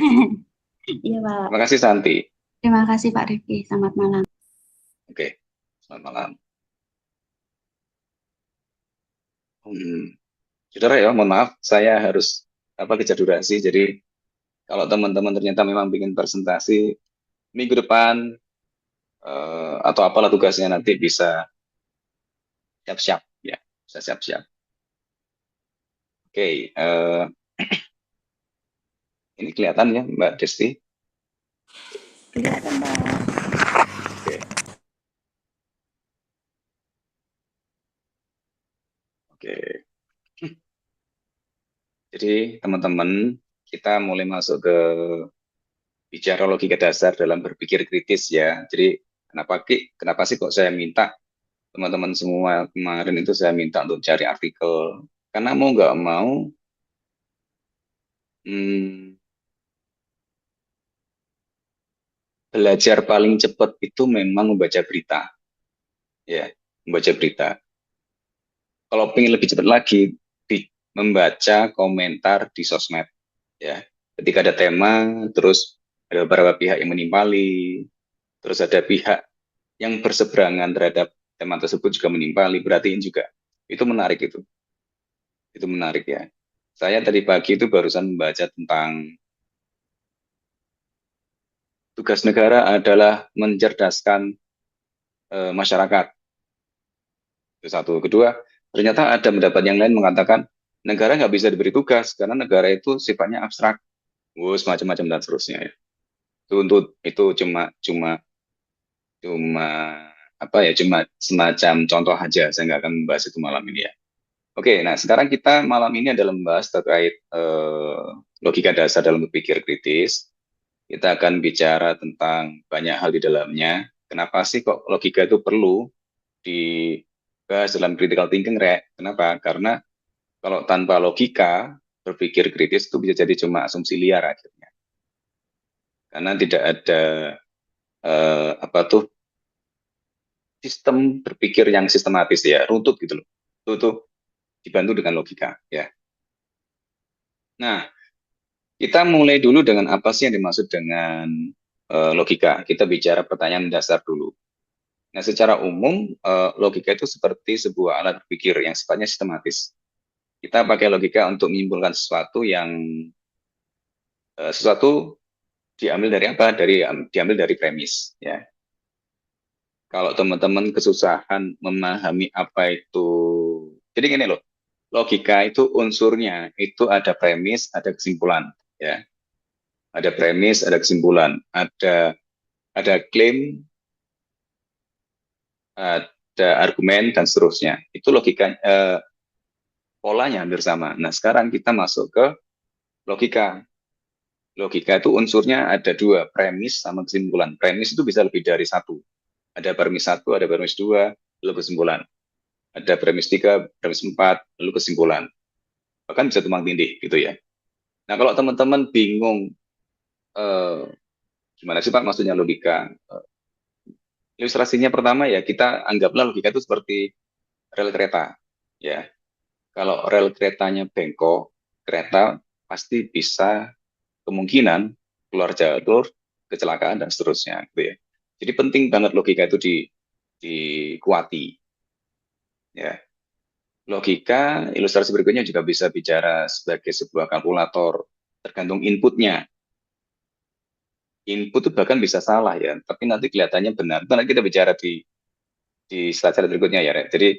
Iya Pak. Terima kasih Santi. Terima kasih Pak Rifki. Selamat malam. Oke, selamat malam. Saudara ya, mohon maaf, saya harus kejar durasi. Jadi kalau teman-teman ternyata memang bikin presentasi minggu depan atau apalah tugasnya nanti bisa siap-siap ya, bisa siap-siap. Oke, ini kelihatan ya Mbak Desti? Kelihatan Pak. Oke. Jadi teman-teman, kita mulai masuk ke bicara logika dasar dalam berpikir kritis ya. Jadi kenapa sih kok saya minta teman-teman semua kemarin itu saya minta untuk cari artikel? Karena mau nggak mau, hmm, belajar paling cepat itu memang membaca berita, ya, membaca berita. Kalau pengen lebih cepat lagi, membaca komentar di sosmed, ya. Ketika ada tema, terus ada beberapa pihak yang menimpali, terus ada pihak yang berseberangan terhadap tema tersebut juga menimpali, perhatiin juga. Itu menarik itu menarik ya. Saya tadi pagi itu barusan membaca tentang tugas negara adalah mencerdaskan masyarakat. Itu satu. Kedua, ternyata ada pendapat yang lain mengatakan negara nggak bisa diberi tugas karena negara itu sifatnya abstrak, macam-macam dan seterusnya ya. Itu cuma cuma cuma apa ya, cuma semacam contoh aja. Saya nggak akan membahas itu malam ini ya. Oke, nah sekarang kita malam ini adalah membahas terkait logika dasar dalam berpikir kritis. Kita akan bicara tentang banyak hal di dalamnya. Kenapa sih kok logika itu perlu dibahas dalam critical thinking, Rek? Kenapa? Karena kalau tanpa logika, berpikir kritis itu bisa jadi cuma asumsi liar akhirnya. Karena tidak ada apa tuh sistem berpikir yang sistematis ya, runtut gitu loh. Itu dibantu dengan logika ya. Nah, kita mulai dulu dengan apa sih yang dimaksud dengan logika. Kita bicara pertanyaan dasar dulu. Nah, secara umum logika itu seperti sebuah alat berpikir yang sifatnya sistematis. Kita pakai logika untuk menyimpulkan sesuatu yang sesuatu diambil dari apa? Diambil dari premis ya. Kalau teman-teman kesusahan memahami apa itu, jadi gini loh, logika itu unsurnya itu ada premis, ada kesimpulan ya. Ada premis, ada kesimpulan, ada klaim, ada argumen dan seterusnya. Itu logika polanya hampir sama. Nah, sekarang kita masuk ke logika. Logika itu unsurnya ada dua, premis sama kesimpulan. Premis itu bisa lebih dari satu. Ada premis satu, ada premis dua, lalu kesimpulan. Ada premis tiga, premis empat, lalu kesimpulan. Bahkan bisa tumpang tindih gitu ya. Nah, kalau teman-teman bingung gimana sih Pak maksudnya logika? Ilustrasinya pertama ya kita anggaplah logika itu seperti rel kereta. Ya, kalau rel keretanya bengkok, kereta pasti bisa kemungkinan keluar jalur, kecelakaan dan seterusnya gitu ya. Jadi penting banget logika itu dikuati. Ya. Logika, ilustrasi berikutnya juga bisa bicara sebagai sebuah kalkulator, tergantung inputnya. Input itu bahkan bisa salah ya, tapi nanti kelihatannya benar. Nanti kita bicara di slide berikutnya ya, Rek. Jadi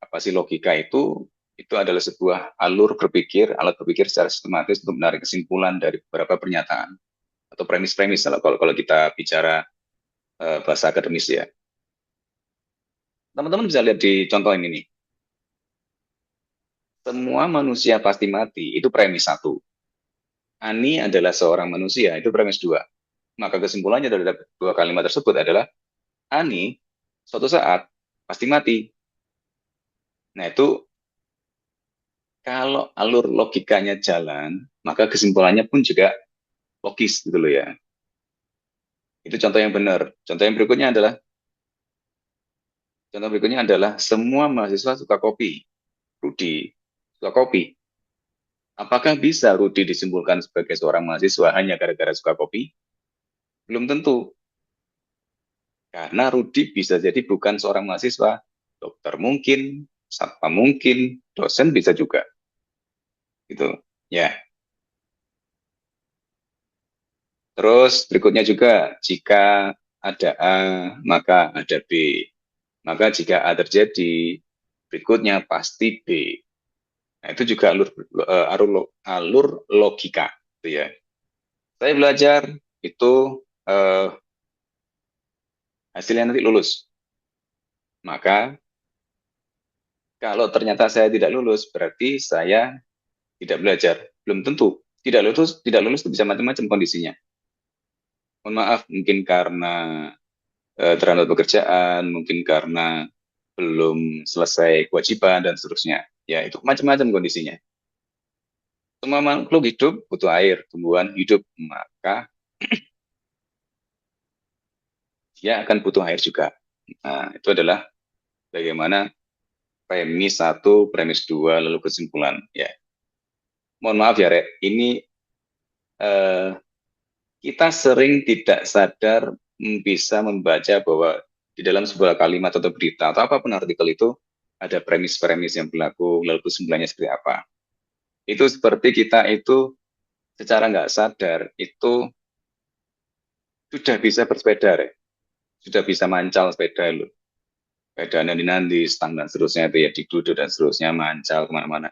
apa sih logika itu? Itu adalah sebuah alur berpikir, alat berpikir secara sistematis untuk menarik kesimpulan dari beberapa pernyataan atau premis-premis kalau kita bicara bahasa akademis ya. Teman-teman bisa lihat di contoh ini nih. Semua manusia pasti mati, itu premis satu. Ani adalah seorang manusia, itu premis dua. Maka kesimpulannya dari dua kalimat tersebut adalah Ani suatu saat pasti mati. Nah itu kalau alur logikanya jalan, maka kesimpulannya pun juga logis gitu loh ya. Itu contoh yang benar. Contoh berikutnya adalah semua mahasiswa suka kopi. Rudi suka kopi. Apakah bisa Rudi disimpulkan sebagai seorang mahasiswa hanya gara-gara suka kopi? Belum tentu. Karena Rudi bisa jadi bukan seorang mahasiswa. Dokter mungkin, satpam mungkin, dosen bisa juga. Gitu. Ya. Terus berikutnya juga, jika ada A, maka ada B. Maka jika A terjadi, berikutnya pasti B. Nah, itu juga alur logika. Gitu ya. Saya belajar, itu hasilnya nanti lulus. Maka, kalau ternyata saya tidak lulus, berarti saya tidak belajar, belum tentu. Tidak lulus itu bisa macam-macam kondisinya. Mohon maaf, mungkin karena terhambat pekerjaan, mungkin karena belum selesai kewajiban dan seterusnya. Ya, itu macam-macam kondisinya. Semua makhluk hidup butuh air, tumbuhan hidup, maka dia akan butuh air juga. Nah, itu adalah bagaimana premis 1, premis 2, lalu kesimpulan. Ya, mohon maaf ya, Rek, ini kita sering tidak sadar bisa membaca bahwa di dalam sebuah kalimat atau berita atau apapun artikel itu ada premis-premis yang berlaku, lalu kesimpulannya seperti apa. Itu seperti kita itu secara nggak sadar itu sudah bisa bersepeda, Rek. Sudah bisa mancal sepeda loh. Sepedanya nanti stang dan seterusnya itu ya diduduk dan seterusnya mancal kemana-mana.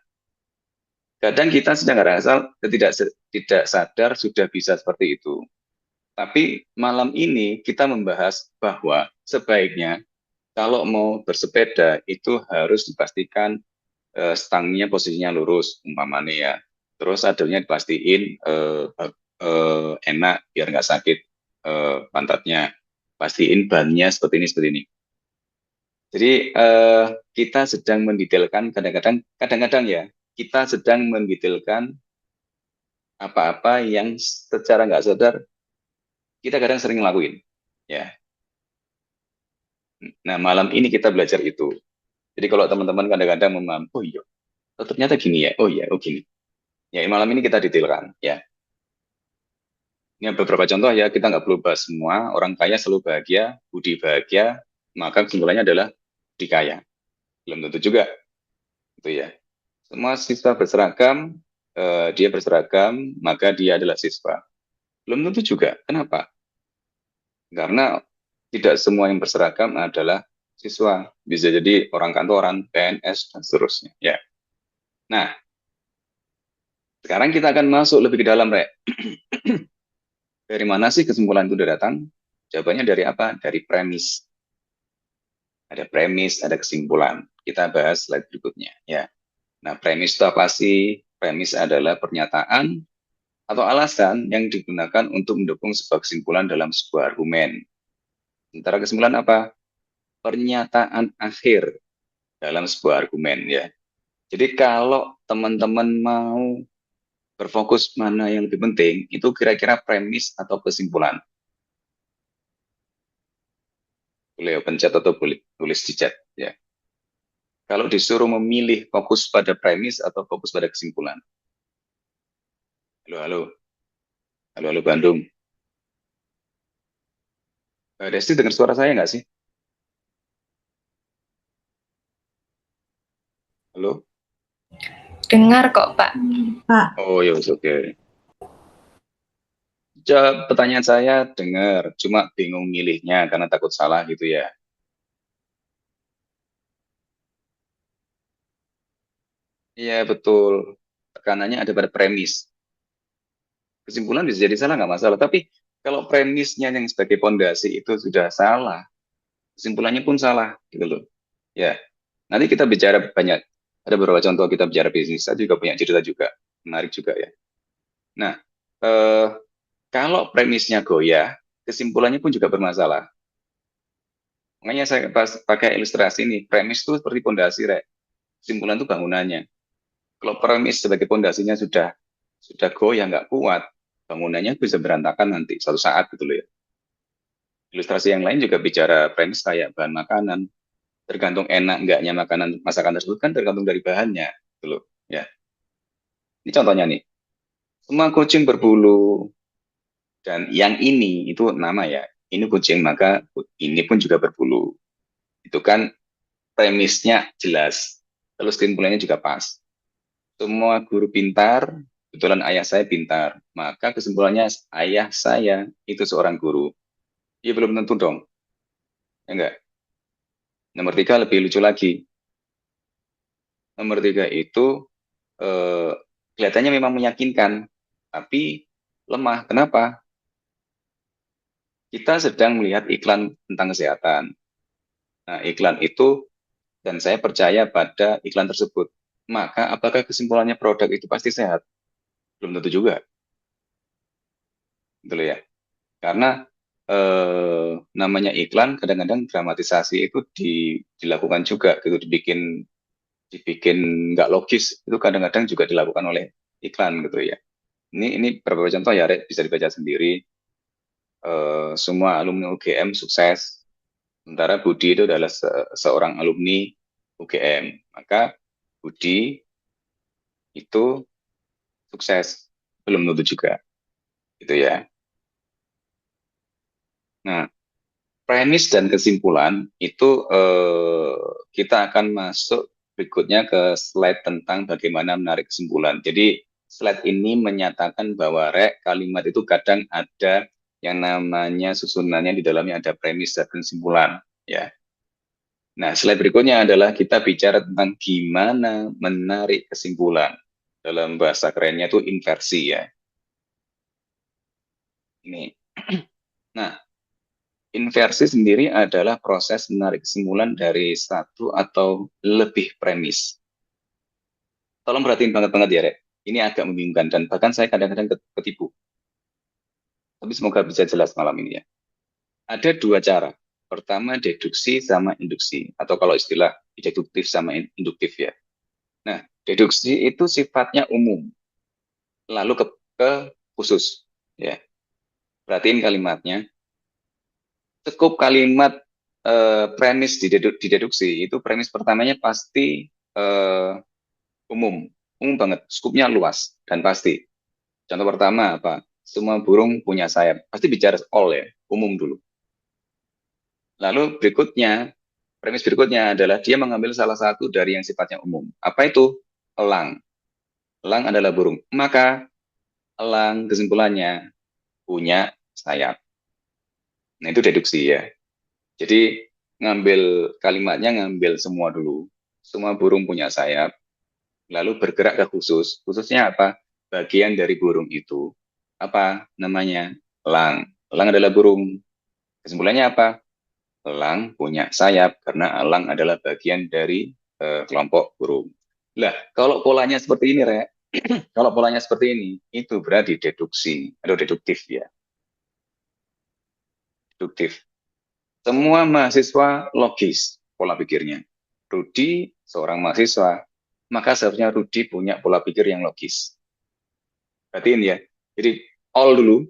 Kadang kita sedang nggak rasa tidak sadar sudah bisa seperti itu. Tapi malam ini kita membahas bahwa sebaiknya kalau mau bersepeda itu harus dipastikan stangnya posisinya lurus umpamanya ya. Terus sadelnya dipastiin enak biar nggak sakit pantatnya. Pastiin bannya seperti ini. Jadi kita sedang mendetailkan kadang-kadang ya kita sedang mendetailkan apa-apa yang secara nggak sadar kita kadang sering ngelakuin ya. Nah, malam ini kita belajar itu. Jadi kalau teman-teman kadang-kadang memaham, oh iya, oh, ternyata gini ya, oh iya, oh gini. Ya, malam ini kita detailkan ya. Ini beberapa contoh ya, kita nggak perlu bahas semua. Orang kaya selalu bahagia, budi bahagia, maka kesimpulannya adalah budi kaya. Belum tentu juga, gitu ya. Semua siswa berseragam, dia berseragam, maka dia adalah siswa. Belum tentu juga. Kenapa? Karena tidak semua yang berseragam adalah siswa. Bisa jadi orang kantoran, PNS, dan seterusnya. Ya. Nah, sekarang kita akan masuk lebih ke dalam, Rek. Dari mana sih kesimpulan itu datang? Jawabannya dari apa? Dari premis. Ada premis, ada kesimpulan. Kita bahas slide berikutnya. Ya. Nah, premis itu apa sih? Premis adalah pernyataan atau alasan yang digunakan untuk mendukung sebuah kesimpulan dalam sebuah argumen. Sementara kesimpulan apa? Pernyataan akhir dalam sebuah argumen. Ya. Jadi kalau teman-teman mau berfokus mana yang lebih penting, itu kira-kira premis atau kesimpulan. Boleh pencet atau boleh tulis di chat. Ya. Kalau disuruh memilih fokus pada premis atau fokus pada kesimpulan. Halo Bandung. Desti dengar suara saya nggak sih? Halo? Dengar kok, Pak. Oh ya, oke. Jawab pertanyaan saya dengar, cuma bingung milihnya karena takut salah gitu ya. Iya betul. Tekanannya ada pada premis. Kesimpulan bisa jadi salah nggak masalah, tapi kalau premisnya yang sebagai pondasi itu sudah salah, kesimpulannya pun salah gitu loh. Ya, nanti kita bicara banyak. Ada beberapa contoh kita bicara bisnis, saya juga punya cerita juga, menarik juga ya. Nah, kalau premisnya goyah, kesimpulannya pun juga bermasalah. Makanya saya pas pakai ilustrasi ini, premis itu seperti pondasi, Rek. Kesimpulan itu bangunannya. Kalau premis sebagai pondasinya sudah goyah, nggak kuat, bangunannya bisa berantakan nanti suatu saat gitu loh ya. Ilustrasi yang lain juga bicara premis kayak bahan makanan. Tergantung enak enggaknya masakan tersebut kan tergantung dari bahannya gitu loh ya. Ini contohnya nih. Semua kucing berbulu dan yang ini itu nama ya. Ini kucing maka ini pun juga berbulu. Itu kan premisnya jelas. Terus kesimpulannya juga pas. Semua guru pintar, kebetulan ayah saya pintar. Maka kesimpulannya ayah saya itu seorang guru. Ya belum tentu dong. Ya enggak? Nomor 3 lebih lucu lagi. Nomor 3 itu kelihatannya memang meyakinkan, tapi lemah. Kenapa? Kita sedang melihat iklan tentang kesehatan. Nah, iklan itu, dan saya percaya pada iklan tersebut. maka apakah kesimpulannya produk itu pasti sehat? Belum tentu juga, gitu loh ya. Karena namanya iklan kadang-kadang dramatisasi itu dilakukan juga gitu, dibikin nggak logis, itu kadang-kadang juga dilakukan oleh iklan gitu ya. Ini beberapa contoh ya, Rek, bisa dibaca sendiri. Semua alumni UGM sukses, sementara Budi itu adalah seorang alumni UGM, maka Budi itu sukses, belum tentu juga, gitu ya. Nah, premis dan kesimpulan itu kita akan masuk berikutnya ke slide tentang bagaimana menarik kesimpulan. Jadi slide ini menyatakan bahwa kalimat itu kadang ada yang namanya susunannya di dalamnya ada premis dan kesimpulan, ya. Nah, slide berikutnya adalah kita bicara tentang gimana menarik kesimpulan. Dalam bahasa kerennya itu inversi ya. Ini. Nah, inversi sendiri adalah proses menarik kesimpulan dari satu atau lebih premis. Tolong perhatiin banget ya, Rek. Ini agak membingungkan dan bahkan saya kadang-kadang ketipu. Tapi semoga bisa jelas malam ini ya. Ada dua cara. Pertama, deduksi sama induksi. Atau kalau istilah deduktif sama induktif ya. Nah, deduksi itu sifatnya umum. Lalu ke khusus. Ya. Perhatiin kalimatnya. Cukup kalimat premis dideduksi, itu premis pertamanya pasti umum banget, skupnya luas dan pasti. Contoh pertama apa? Semua burung punya sayap. Pasti bicara all ya, umum dulu. Lalu premis berikutnya adalah dia mengambil salah satu dari yang sifatnya umum. Apa itu? Elang. Elang adalah burung. Maka elang kesimpulannya punya sayap. Nah, itu deduksi ya. Jadi ngambil semua dulu. Semua burung punya sayap, lalu bergerak ke khusus. Khususnya apa? Bagian dari burung itu. Apa namanya? Elang. Elang adalah burung. Kesimpulannya apa? Elang punya sayap, karena elang adalah bagian dari kelompok burung. Lah, kalau polanya seperti ini, Rek, kalau polanya seperti ini, itu berarti deduksi atau deduktif ya. Deduktif. Semua mahasiswa logis pola pikirnya. Rudi seorang mahasiswa, maka seharusnya Rudi punya pola pikir yang logis. Perhatiin ya. Jadi all dulu,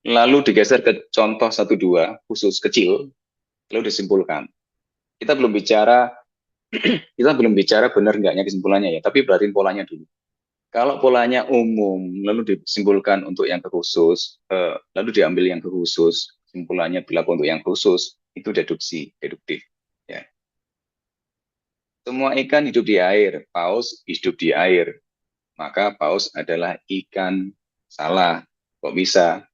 lalu digeser ke contoh 1-2 khusus kecil, lalu disimpulkan. Kita belum bicara benar enggaknya kesimpulannya ya, tapi perhatiin polanya dulu. Kalau polanya umum, lalu disimpulkan untuk yang khusus, lalu diambil yang khusus, kesimpulannya berlaku untuk yang khusus, itu deduktif. Ya. Semua ikan hidup di air, paus hidup di air, maka paus adalah ikan. Salah, kok bisa?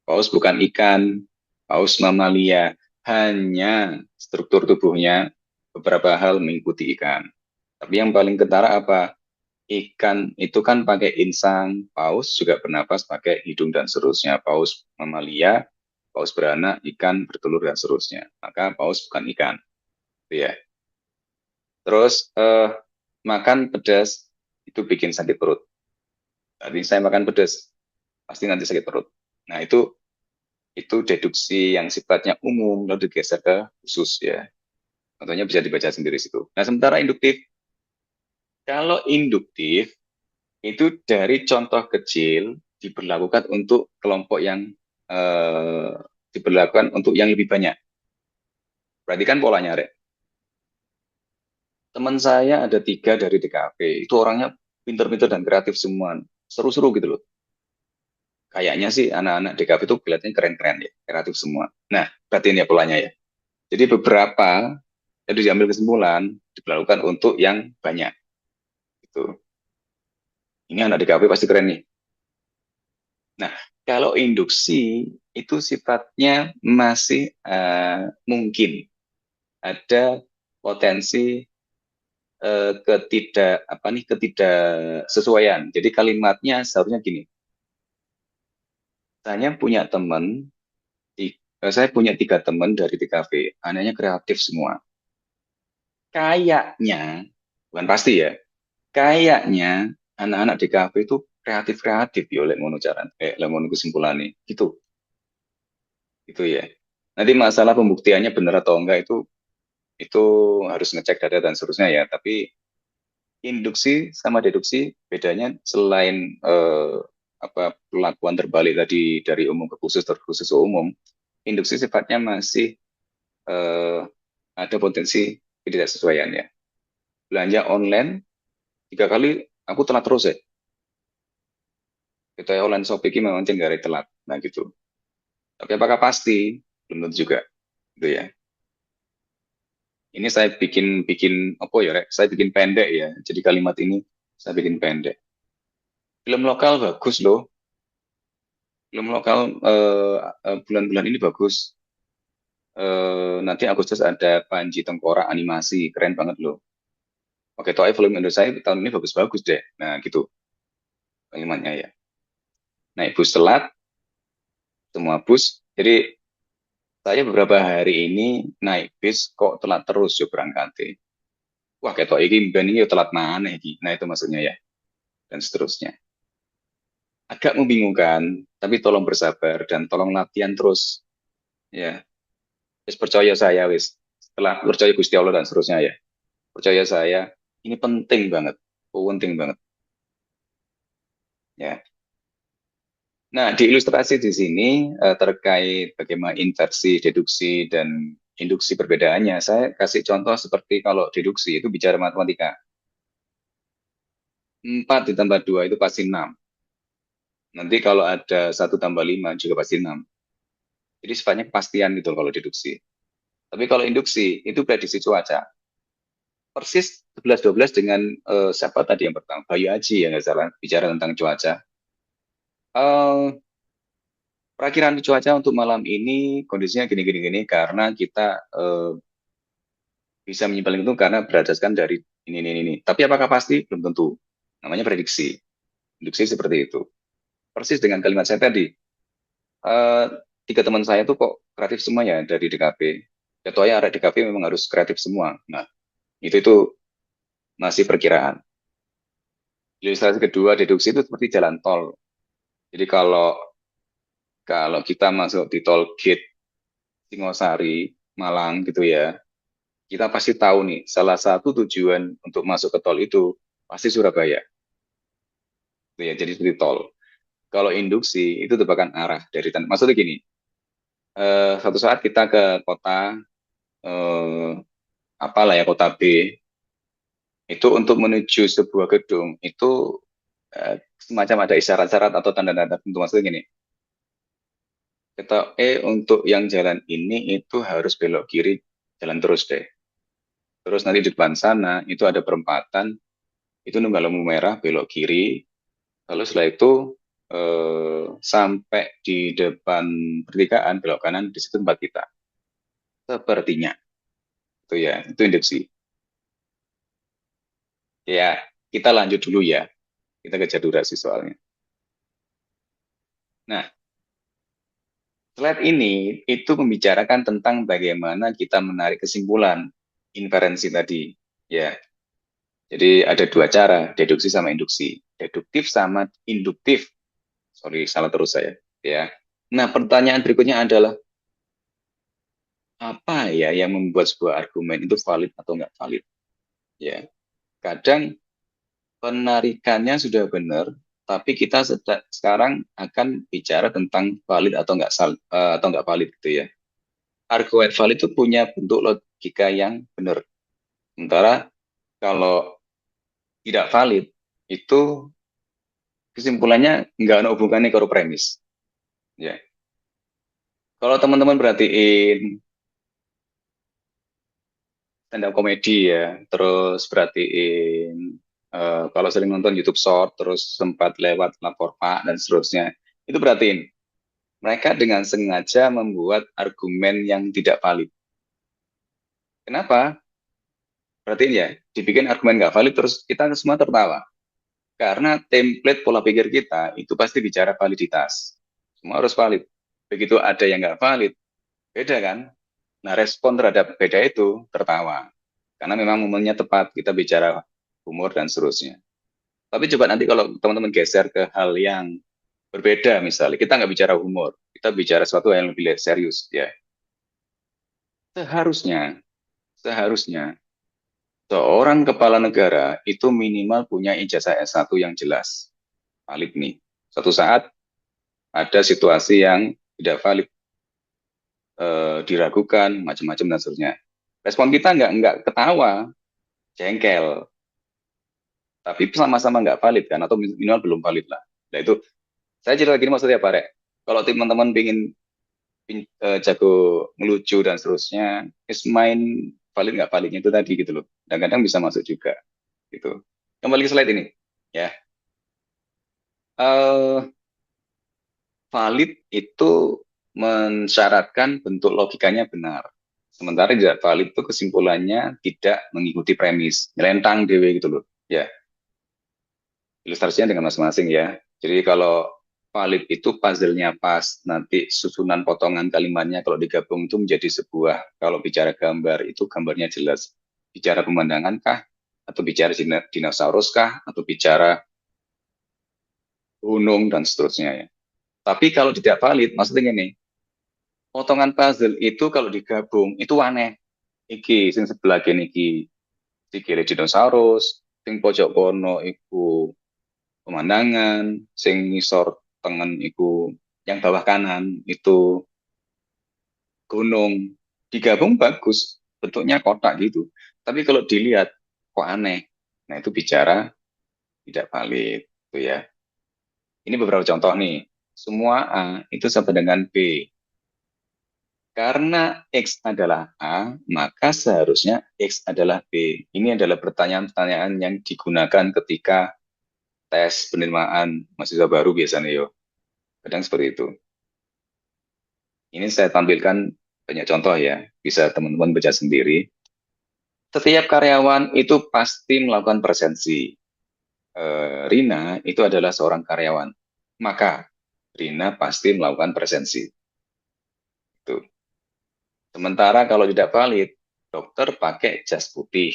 Paus bukan ikan, paus mamalia, hanya struktur tubuhnya beberapa hal mengikuti ikan. Tapi yang paling ketara apa? Ikan itu kan pakai insang, paus juga bernapas pakai hidung dan seterusnya. Paus mamalia, paus beranak, ikan bertelur dan seterusnya. Maka paus bukan ikan. Ya. Terus makan pedas itu bikin sakit perut. Tadi saya makan pedas, pasti nanti sakit perut. Nah, itu deduksi yang sifatnya umum lalu digeser ke khusus ya. Contohnya bisa dibaca sendiri situ. Nah, sementara induktif, kalau induktif itu dari contoh kecil diberlakukan untuk kelompok yang diberlakukan untuk yang lebih banyak. Perhatikan polanya, Rek. Teman saya ada 3 dari DKV, itu orangnya pinter-pinter dan kreatif semua, seru-seru gitu loh. Kayaknya sih anak-anak DKV itu kelihatannya keren-keren ya, kreatif semua. Nah, perhatiin ya polanya ya. Jadi beberapa jadi diambil kesimpulan diberlakukan untuk yang banyak. Gitu. Ini anak DKV pasti keren nih. Nah, kalau induksi itu sifatnya masih mungkin ada potensi ketidaksesuaian. Jadi kalimatnya seharusnya gini. Saya punya 3 teman dari TKV, anaknya kreatif semua. Kayaknya bukan pasti ya. Kayaknya anak-anak di DKV itu kreatif-kreatif ya oleh ngono cara, oleh ngono kesimpulannya gitu. Gitu ya. Nanti masalah pembuktiannya benar atau enggak itu harus ngecek data dan seterusnya ya. Tapi induksi sama deduksi bedanya selain perlakuan terbalik tadi dari umum ke khusus terkhusus ke umum, induksi sifatnya masih ada potensi ketidaksesuaian ya. Belanja online 3 kali aku telat terus ya. Kita online shopping ini memang cenderung telat. Nah gitu. Tapi apakah pasti? Belum tentu juga. Gitu ya. Ini saya bikin apa ya, Rek? Saya bikin pendek ya. Jadi kalimat ini saya bikin pendek. Film lokal bagus loh. Film lokal bulan-bulan ini bagus. Nanti Agustus ada Panji Tengkorak animasi, keren banget loh. Oke, toh film Indonesia tahun ini bagus-bagus deh. Nah gitu kalimatnya ya. Naik bus telat, semua bus. Jadi saya beberapa hari ini naik bis kok telat terus yo berangkat. Wah, ketok iki ben iki telat mana iki. Nah, itu maksudnya ya. Dan seterusnya. Agak membingungkan, tapi tolong bersabar dan tolong latihan terus. Ya, wis percaya saya wis. Setelah percaya Gusti Allah dan seterusnya ya. Percaya saya, ini penting banget. Penting banget. Ya. Nah, di ilustrasi di sini terkait bagaimana inversi, deduksi, dan induksi perbedaannya, saya kasih contoh seperti kalau deduksi itu bicara matematika. 4 ditambah 2 itu pasti 6. Nanti kalau ada 1 tambah 5 juga pasti 6. Jadi sifatnya kepastian gitu kalau deduksi. Tapi kalau induksi, itu prediksi cuaca. Persis 11-12 dengan siapa tadi yang pertama? Bayu Aji ya nggak salah, bicara tentang cuaca. Perakiran cuaca untuk malam ini kondisinya gini karena kita bisa menyimpulkan itu karena berdasarkan dari ini. Tapi apakah pasti? Belum tentu. Namanya prediksi. Induksi seperti itu. Persis dengan kalimat saya tadi. 3 teman saya tuh kok kreatif semua ya dari DKP. Ketuanya arah DKP memang harus kreatif semua. Nah, itu masih perkiraan. Ilustrasi kedua, deduksi itu seperti jalan tol. Jadi kalau kita masuk di tol gate Singosari, Malang gitu ya, kita pasti tahu nih, salah satu tujuan untuk masuk ke tol itu pasti Surabaya. Gitu ya, jadi seperti tol. Kalau induksi itu tebakan arah dari tanah. Maksudnya gini, satu saat kita ke kota apalah ya, kota B, itu untuk menuju sebuah gedung itu semacam ada isyarat-syarat atau tanda-tanda tertentu. Maksudnya gini, kita untuk yang jalan ini itu harus belok kiri, jalan terus deh. Terus nanti di depan sana itu ada perempatan, itu nunggu lampu merah, belok kiri. Lalu setelah itu sampai di depan pertigaan, belok kanan, di situ tempat kita. Sepertinya. Itu ya, itu induksi. Ya, kita lanjut dulu ya. Kita kejar durasi soalnya. Nah, slide ini itu membicarakan tentang bagaimana kita menarik kesimpulan inferensi tadi, ya. Jadi ada 2 cara, deduksi sama induksi. Deduktif sama induktif. Sorry, salah terus saya, ya. Nah, pertanyaan berikutnya adalah apa ya yang membuat sebuah argumen itu valid atau nggak valid? Ya, kadang penarikannya sudah benar, tapi kita sekarang akan bicara tentang valid atau nggak valid gitu ya. Argumen valid itu punya bentuk logika yang benar. Sementara kalau tidak valid itu kesimpulannya nggak ada hubungannya ke premis. Ya. Kalau teman-teman perhatiin stand up komedi ya, terus perhatiin kalau sering nonton YouTube Short, terus sempat lewat lapor Pak dan seterusnya, itu perhatiin mereka dengan sengaja membuat argumen yang tidak valid. Kenapa? Perhatiin ya, dibikin argumen nggak valid terus kita semua tertawa. Karena template pola pikir kita itu pasti bicara validitas. Semua harus valid. Begitu ada yang nggak valid, beda kan? Nah, respon terhadap beda itu tertawa. Karena memang momennya tepat, kita bicara humor, dan seterusnya. Tapi coba nanti kalau teman-teman geser ke hal yang berbeda, misalnya kita nggak bicara humor, kita bicara sesuatu yang lebih serius, ya. Seharusnya seorang kepala negara itu minimal punya ijazah S1 yang jelas, valid nih. Suatu saat ada situasi yang tidak valid, diragukan, macam-macam dan seterusnya. Respon kita nggak ketawa, jengkel, tapi sama-sama nggak valid kan, atau minimal belum valid lah. Nah itu, saya cerita gini maksudnya Pak Rek, kalau teman-teman ingin jago ngelucu dan seterusnya, main valid nggak validnya itu tadi gitu loh. Dan kadang bisa masuk juga gitu. Kembali ke slide ini, ya. Valid itu mensyaratkan bentuk logikanya benar. Sementara tidak valid itu kesimpulannya tidak mengikuti premis, nyelentang dewe gitu loh. Ya, ilustrasinya dengan masing-masing ya. Jadi kalau valid itu puzzle-nya pas, nanti susunan potongan kalimatnya kalau digabung itu menjadi sebuah, kalau bicara gambar itu gambarnya jelas. Bicara pemandangan kah? Atau bicara dinosaurus kah? Atau bicara gunung dan seterusnya ya. Tapi kalau tidak valid, maksudnya ini, potongan puzzle itu kalau digabung itu aneh. Iki sing sebelah kene iki sikile dinosaurus, sing pojok kono iku pemandangan, sing ngisor tengen iku yang bawah kanan itu gunung. Digabung bagus, bentuknya kotak gitu. Tapi kalau dilihat kok aneh. Nah, itu bicara tidak valid itu ya. Ini beberapa contoh nih. Semua A itu sama dengan B. Karena X adalah A, maka seharusnya X adalah B. Ini adalah pertanyaan-pertanyaan yang digunakan ketika tes penerimaan mahasiswa baru biasanya yo. Kadang seperti itu. Ini saya tampilkan banyak contoh ya, bisa teman-teman baca sendiri. Setiap karyawan itu pasti melakukan presensi. Rina itu adalah seorang karyawan, maka Rina pasti melakukan presensi. Itu. Sementara kalau tidak valid, dokter pakai jas putih.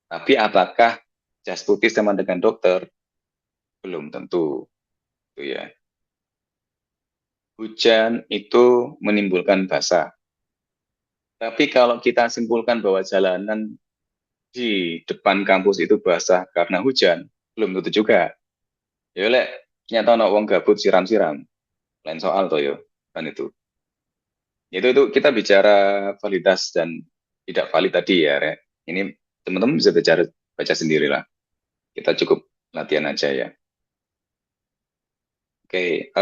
Tapi apakah jas putih sama dengan dokter? Belum tentu. Itu ya. Hujan itu menimbulkan basah. Tapi kalau kita simpulkan bahwa jalanan di depan kampus itu basah karena hujan, belum tentu juga. Ya lek, nyata ono wong gabut siram-siram. Lain soal toh yo, kan itu. Itu kita bicara validitas dan tidak valid tadi ya, Rek. Ini teman-teman bisa baca sendiri lah. Kita cukup latihan aja ya. Oke,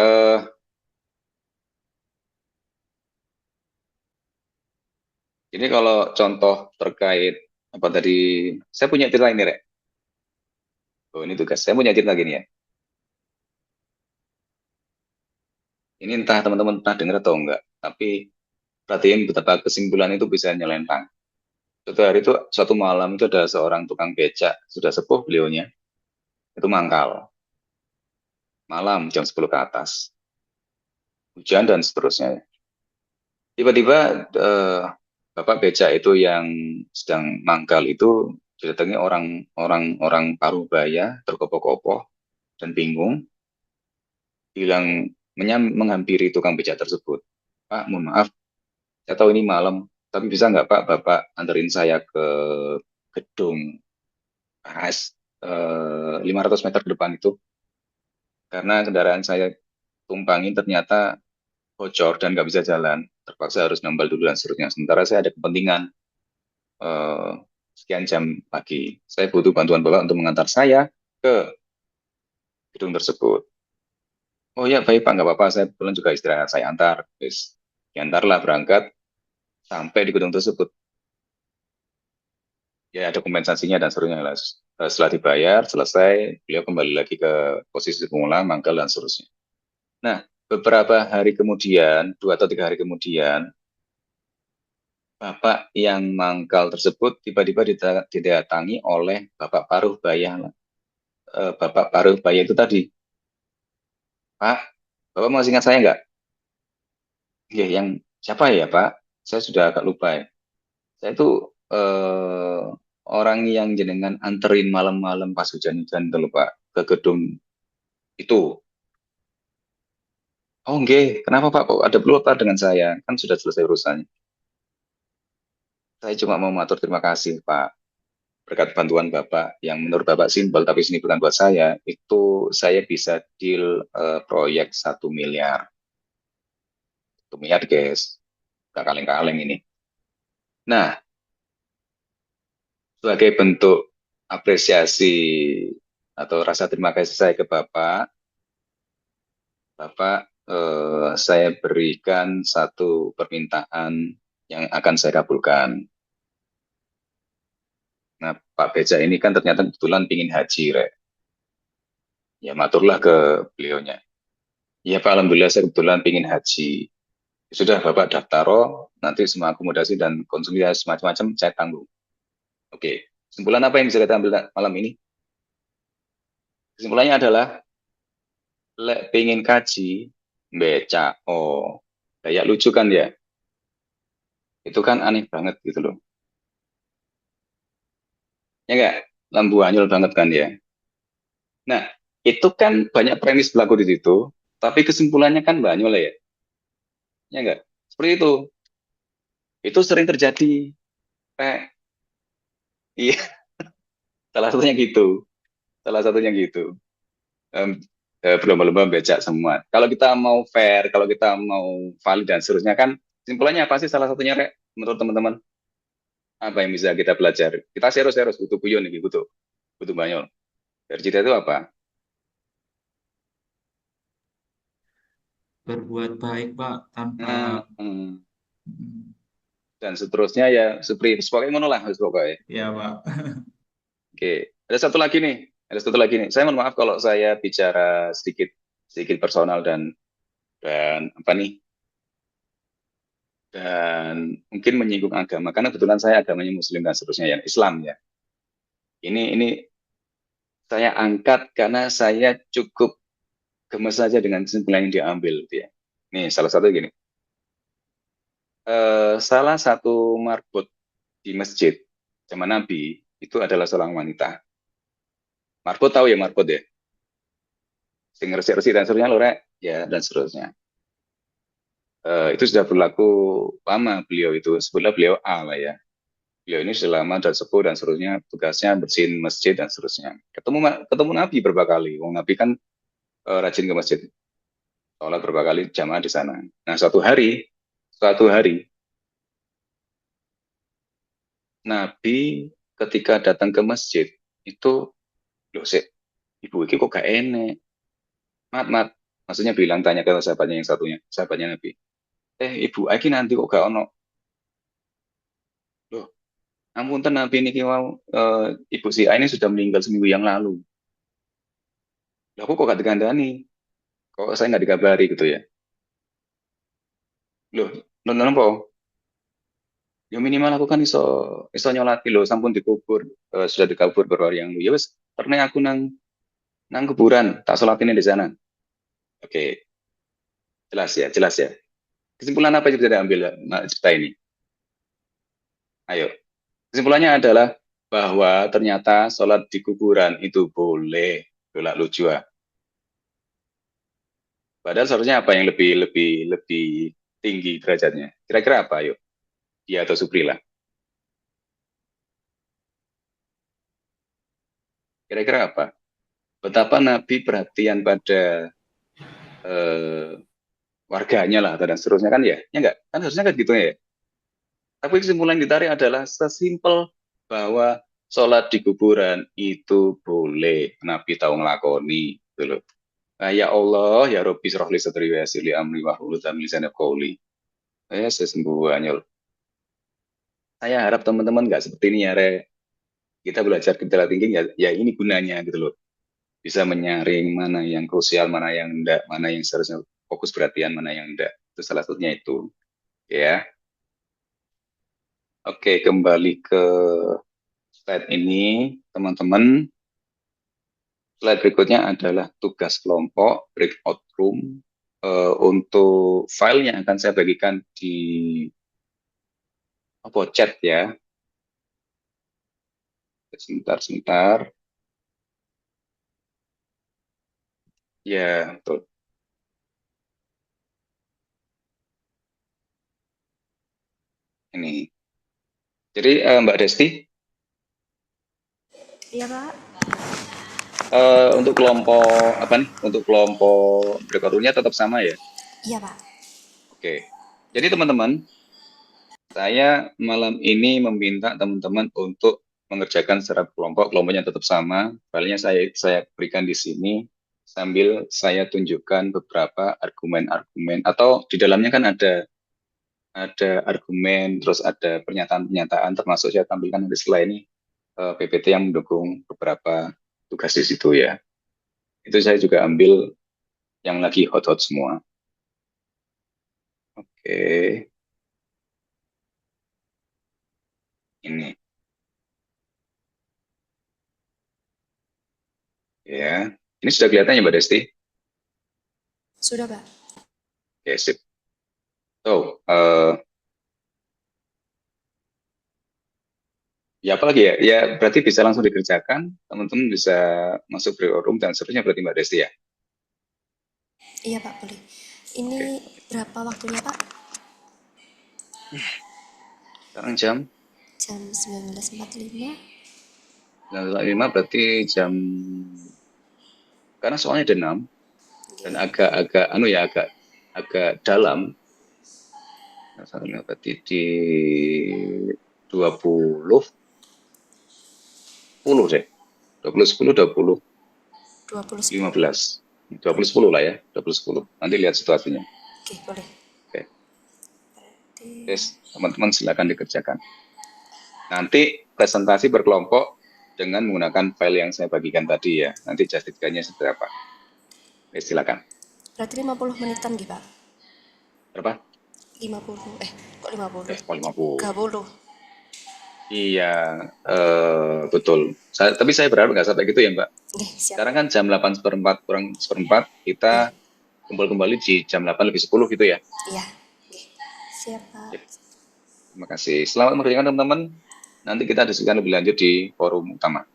ini kalau contoh terkait apa tadi, saya punya cerita ini, Rek. Oh, ini tugas. Saya punya cerita gini ya. Ini entah teman-teman pernah dengar atau enggak, tapi perhatiin betapa kesimpulan itu bisa nyelentang. Suatu malam itu ada seorang tukang becak, sudah sepuh beliaunya, itu mangkal. Malam jam 10 ke atas. Hujan dan seterusnya. Tiba-tiba Bapak becak itu yang sedang mangkal itu didatangi orang paruh baya, terkopoh-kopoh dan bingung, bilang menghampiri tukang becak tersebut. Pak, mohon maaf, saya tahu ini malam, tapi bisa nggak Pak, Bapak anterin saya ke gedung AS 500 meter ke depan itu, karena kendaraan saya tumpangin ternyata bocor dan nggak bisa jalan, terpaksa harus nambal dulu dan seterusnya. Sementara saya ada kepentingan sekian jam pagi. Saya butuh bantuan Bapak untuk mengantar saya ke gedung tersebut. Oh ya, baik Pak, nggak apa-apa. Saya kebetulan juga istirahat. Saya antar. Terus diantarlah berangkat sampai di gedung tersebut. Ya, ada kompensasinya dan seterusnya. Setelah dibayar, selesai, beliau kembali lagi ke posisi semula, mangkal dan seterusnya. Nah, beberapa hari kemudian, 2 atau 3 hari kemudian, Bapak yang mangkal tersebut tiba-tiba didatangi oleh Bapak paruh baya. Bapak paruh baya itu tadi, Pak, Bapak masih ingat saya nggak? Iya, yang siapa ya Pak? Saya sudah agak lupa ya. Saya itu orang yang jenengan anterin malam-malam pas hujan-hujan itu lho Pak, ke gedung itu. Oh nggih, kenapa Pak? Kok ada perlu apa dengan saya? Kan sudah selesai urusannya. Saya cuma mau matur terima kasih Pak. Berkat bantuan Bapak yang menurut Bapak simpel tapi sini bukan buat saya, itu saya bisa deal proyek 1 miliar. 1 miliar guys, gak kaleng-kaleng ini. Nah, sebagai bentuk apresiasi atau rasa terima kasih saya ke Bapak, saya berikan satu permintaan yang akan saya kabulkan. Nah, Pak Beja ini kan ternyata kebetulan pingin haji, Rek. Ya, maturlah ke beliaunya. Ya, Pak, Alhamdulillah saya kebetulan pingin haji. Sudah, Bapak daftar, nanti semua akomodasi dan konsumsi semacam-macam saya tanggung. Oke, kesimpulan apa yang bisa kita ambil malam ini? Kesimpulannya adalah, lek pingin kaji, beca, kayak lucu kan ya? Itu kan aneh banget gitu loh. Ya nggak? Lambu anyul banget kan ya? Nah, itu kan banyak premis berlaku di situ, tapi kesimpulannya kan banyol ya? Ya nggak? Seperti itu. Itu sering terjadi. Iya, salah satunya gitu. Salah satunya gitu. Em, Berlomba-lomba becak semua. Kalau kita mau fair, kalau kita mau valid dan seterusnya kan, kesimpulannya apa sih salah satunya, Rek? Menurut teman-teman, apa yang bisa kita pelajari? Kita serius-serius, butuh guyon nih, butuh banyol. Dari cerita itu apa? Berbuat baik, Pak, tanpa Hmm, mm, dan seterusnya ya, seperti pokoknya ngono lah, pokoknya. ya, Pak. Oke, ada satu lagi nih. Ada satu lagi nih. Saya mohon maaf kalau saya bicara sedikit sedikit personal dan apa nih? Dan mungkin menyinggung agama karena kebetulan saya agamanya Muslim dan seterusnya ya, Islam ya. Ini saya angkat karena saya cukup gemes saja dengan kesimpulan yang diambil gitu ya. Nih, salah satu gini. Salah satu marbot di masjid zaman Nabi itu adalah seorang wanita. Marbot tahu ya marbot ya? Sing resik-resik dan seterusnya lorek ya dan seterusnya. Itu sudah berlaku lama beliau itu. Sebetulnya beliau A lah ya. Beliau ini sudah lama dan sepuh dan seterusnya. Tugasnya bersihin masjid dan seterusnya. Ketemu Nabi berapa kali. Wong Nabi kan rajin ke masjid. Sholat berapa kali jamaah di sana. Nah suatu hari Nabi ketika datang ke masjid itu, loh sih, ibu iki kok gak enek. Mat, maksudnya bilang tanya ke sahabatnya yang satunya, sahabatnya Nabi. Ibu iki nanti kok gak ono. Loh, ampun Nabi niki mau ibu si A ini sudah meninggal seminggu yang lalu. Lah aku kok gak dikandani? Kok saya nggak dikabari gitu ya? Loh, napa? Ya minimal aku kan iso nyolati loh, sampun dikubur, sudah dikubur beberapa hari yang lalu. Ya wes, karena aku nang kuburan, tak sholatin di sana. Oke, jelas ya. Kesimpulan apa yang bisa diambil cerita ini? Ayo, kesimpulannya adalah bahwa ternyata sholat di kuburan itu boleh. Loh, lucu ah. Padahal seharusnya apa yang lebih tinggi derajatnya? Kira-kira apa? Ayo, dia atau Suprila? Kira-kira apa? Betapa Nabi perhatian pada eh, warganya lah dan seterusnya kan ya enggak? Kan harusnya kan gitu ya. Tapi kesimpulan yang ditarik adalah sesimpel bahwa sholat di kuburan itu boleh. Nabi tahu ngelakoni, gitu loh. Nah, ya Allah, ya Rabbi syrahli sadri wa yassir li amri wahlul 'uqdatam min lisani qawli. Sesungguhnya saya harap teman-teman nggak seperti ini ya, Re. Kita belajar critical thinking ya ini gunanya gitu loh. Bisa menyaring mana yang krusial, mana yang enggak, mana yang seharusnya fokus perhatian, mana yang enggak. Itu salah satunya itu. Ya. Oke, kembali ke slide ini, teman-teman. Slide berikutnya adalah tugas kelompok, breakout room. Untuk file yang akan saya bagikan di chat ya. Sebentar. Ya, betul. Ini. Jadi Mbak Desti, Iya, Pak. untuk kelompok apa nih? Untuk kelompok berikutnya tetap sama ya? Iya, Pak. Oke. Jadi teman-teman, saya malam ini meminta teman-teman untuk mengerjakan secara kelompok. Kelompoknya tetap sama. Filenya saya berikan di sini sambil saya tunjukkan beberapa argumen-argumen atau di dalamnya kan ada argumen, terus ada pernyataan-pernyataan, termasuk saya tampilkan di slide ini PPT yang mendukung beberapa tugas di situ ya. Itu saya juga ambil yang lagi hot-hot semua. Oke, ini ya. Ini sudah kelihatan ya Mbak Desti? Sudah, Pak. Oke, sip. So, ya apa lagi ya? Ya berarti bisa langsung dikerjakan, teman-teman bisa masuk breakout room dan seterusnya berarti Mbak Desti ya? Iya, Pak, boleh. Ini berapa waktunya, Pak? Sekarang jam Jam 19.45. 9.05 berarti jam, karena soalnya ada 6 dan agak dalam. Nah, berarti di 20 10 deh. 20 10 20 15. 20 10 lah ya, 20 10. Nanti lihat situasinya. Oke, boleh. Oke. Yes, teman-teman silakan dikerjakan. Nanti presentasi berkelompok dengan menggunakan file yang saya bagikan tadi ya. Nanti justifikasinya seperti apa. Oke, silakan. Berarti 50 menitan gitu, Pak? Berapa? 50. Kok 50? Kok 50? 30. Iya, betul. Tapi saya berharap nggak sampai gitu ya, Mbak. Siap. Sekarang kan jam 8:04 kurang seperempat, kita kumpul kembali di jam 8:10 gitu ya. Iya. Siap, Pak. Terima kasih. Selamat mengerjakan teman-teman. Nanti kita diskusikan lebih lanjut di forum utama.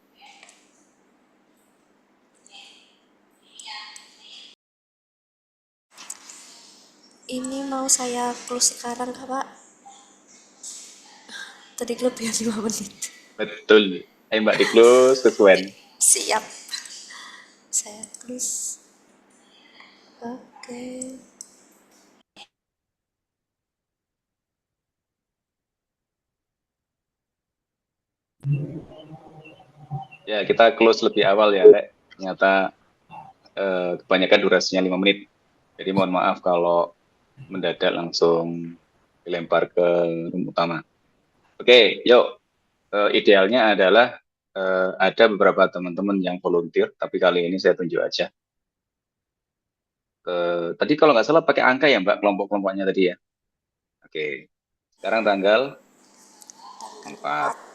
Ini mau saya close sekarang, Pak? Tadi kelebihan 5 menit. Betul. Ayo Mbak, di close sesuai. Siap. Saya close. Oke. Ya, kita close lebih awal ya, Rek. Ternyata kebanyakan durasinya 5 menit. Jadi mohon maaf kalau mendadak langsung dilempar ke room utama. Oke, yuk. Idealnya adalah ada beberapa teman-teman yang volunteer, tapi kali ini saya tunjuk aja. Tadi kalau nggak salah pakai angka ya Mbak, kelompok-kelompoknya tadi ya. Oke, sekarang tanggal 4.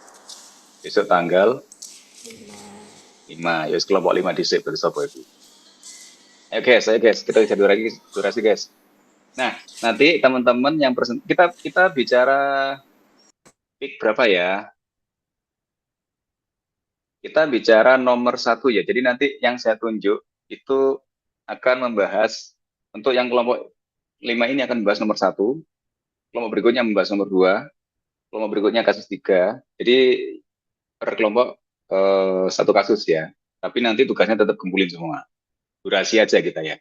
Besok tanggal 5. Ya, kelompok 5 di save berarti itu. Ayo guys, kita bisa durasi guys. Nah, nanti teman-teman yang kita bicara pick berapa ya? Kita bicara nomor 1 ya. Jadi nanti yang saya tunjuk itu akan membahas untuk yang kelompok 5 ini akan membahas nomor 1, kelompok berikutnya membahas nomor 2, kelompok berikutnya kasus 3. Jadi per kelompok satu kasus ya. Tapi nanti tugasnya tetap kumpulin semua. Durasi aja kita ya.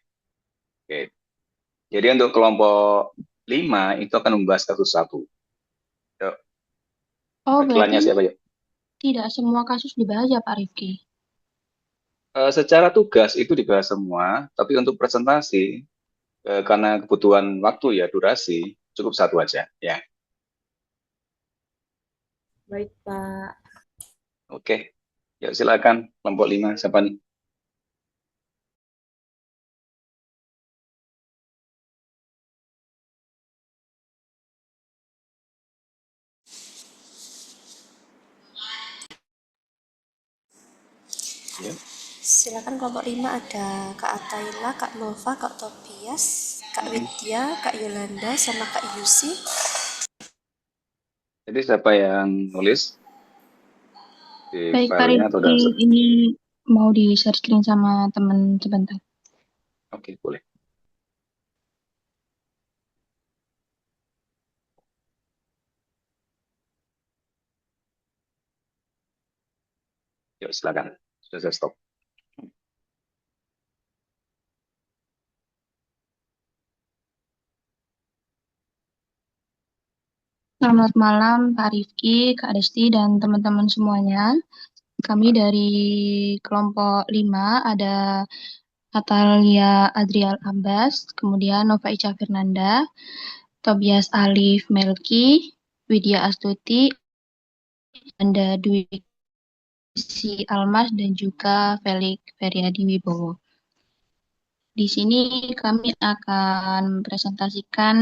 Oke. Jadi untuk kelompok 5 itu akan membahas kasus 1. Yuk. Oh, berarti siapa ya? tidak semua kasus dibahas ya Pak Rifki? Secara tugas itu dibahas semua, tapi untuk presentasi karena kebutuhan waktu ya durasi cukup 1 aja ya. Baik, Pak. Oke. Ya silakan kelompok 5 siapa nih? Ya. Silakan kelompok 5 ada Kak Ataila, Kak Nova, Kak Tobias, Kak Widya, Kak Yolanda, sama Kak Yusi. Jadi siapa yang nulis? di Baik, Pak filenya atau udah? Rifki, ini mau di-share screen sama teman sebentar. Oke, boleh. Yuk, silakan. Sudah saya stop. Selamat malam, Pak Rifki, Kak Desti, dan teman-teman semuanya. Kami dari kelompok 5 ada Atalia Adrial Abbas, kemudian Nova Ica Fernanda, Tobias Alif Melki, Widya Astuti, Anda Dwi Si Almas, dan juga Felix Feriadi Wibowo. Di sini kami akan presentasikan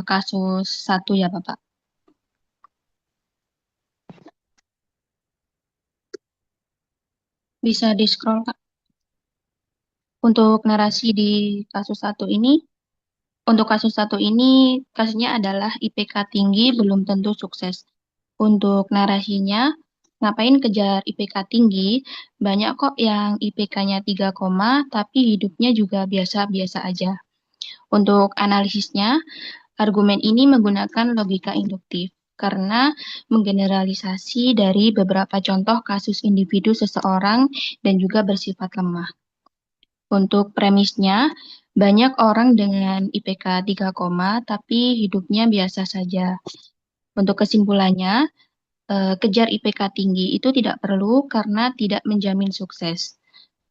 kasus 1 ya Bapak. Bisa di-scroll Kak. Untuk narasi di kasus 1 ini, kasusnya adalah IPK tinggi belum tentu sukses. Untuk narasinya, ngapain kejar IPK tinggi? Banyak kok yang IPK-nya 3, tapi hidupnya juga biasa-biasa aja. Untuk analisisnya, argumen ini menggunakan logika induktif karena menggeneralisasi dari beberapa contoh kasus individu seseorang dan juga bersifat lemah. Untuk premisnya, banyak orang dengan IPK 3, tapi hidupnya biasa saja. Untuk kesimpulannya, kejar IPK tinggi itu tidak perlu karena tidak menjamin sukses.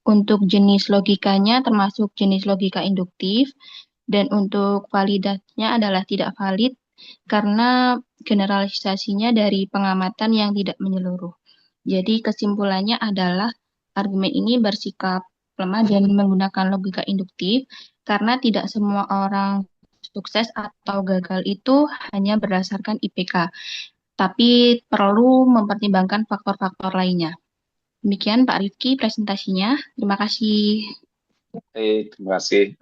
Untuk jenis logikanya termasuk jenis logika induktif, dan untuk validatnya adalah tidak valid karena generalisasinya dari pengamatan yang tidak menyeluruh. Jadi kesimpulannya adalah argumen ini bersikap lemah dan menggunakan logika induktif karena tidak semua orang sukses atau gagal itu hanya berdasarkan IPK, tapi perlu mempertimbangkan faktor-faktor lainnya. Demikian Pak Rifki presentasinya. Terima kasih. Terima kasih.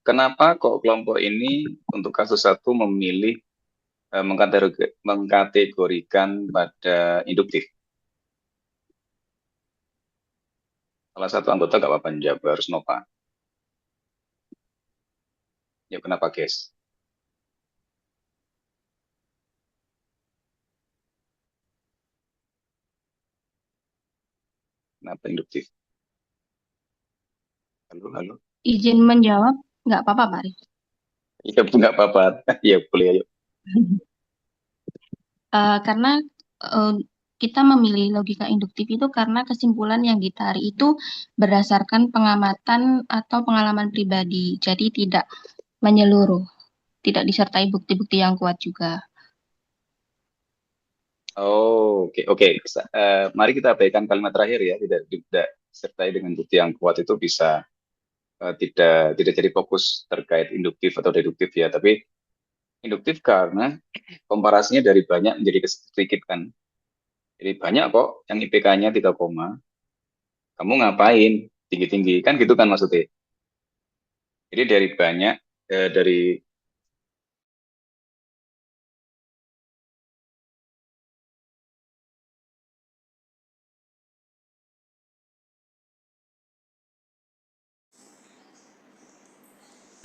Kenapa kok kelompok ini untuk kasus 1 memilih mengkategorikan pada induktif? Salah satu anggota nggak apa-apa menjawab, harus Nova. Ya, kenapa, guys? Kenapa induktif? Halo. Izin menjawab, nggak apa-apa Pak Rifki. Iya, nggak apa-apa. Ya, boleh, ayo. Karena kita memilih logika induktif itu karena kesimpulan yang ditarik itu berdasarkan pengamatan atau pengalaman pribadi, jadi tidak menyeluruh, tidak disertai bukti-bukti yang kuat juga. Oh, oke. Mari kita abaikan kalimat terakhir ya, tidak disertai dengan bukti yang kuat itu bisa tidak jadi fokus terkait induktif atau deduktif ya, tapi induktif karena komparasinya dari banyak menjadi sedikit kan. Jadi banyak kok yang IPK-nya 3, kamu ngapain tinggi-tinggi kan gitu kan maksudnya. Jadi dari banyak dari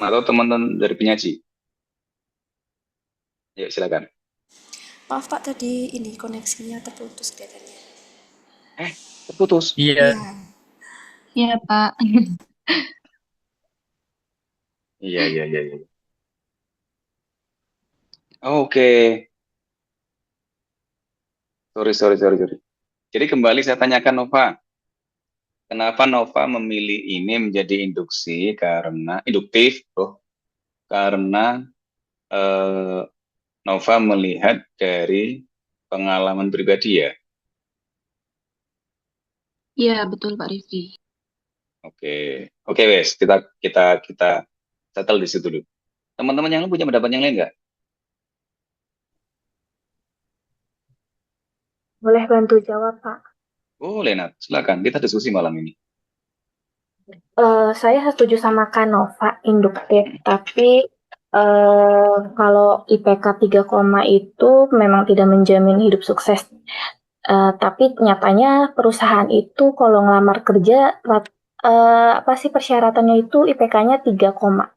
atau teman-teman dari penyaji. Ya, silakan. Maaf Pak, tadi ini koneksinya terputus kelihatannya. Terputus. Iya, Iya Pak. Iya. Oke. Sorry. Jadi kembali saya tanyakan Nova. Kenapa Nova memilih ini menjadi induktif? Karena Nova melihat dari pengalaman pribadi ya. Iya betul Pak Rifki. Oke, wes kita settle di situ dulu. Teman-teman yang lain punya pendapat yang lain nggak? Boleh bantu jawab, Pak? Oh, Lenat, silakan. Kita diskusi malam ini. Saya setuju sama Kanova, induktif, tapi kalau IPK 3, itu memang tidak menjamin hidup sukses. Tapi nyatanya perusahaan itu kalau ngelamar kerja apa sih persyaratannya itu IPK-nya 3, 3,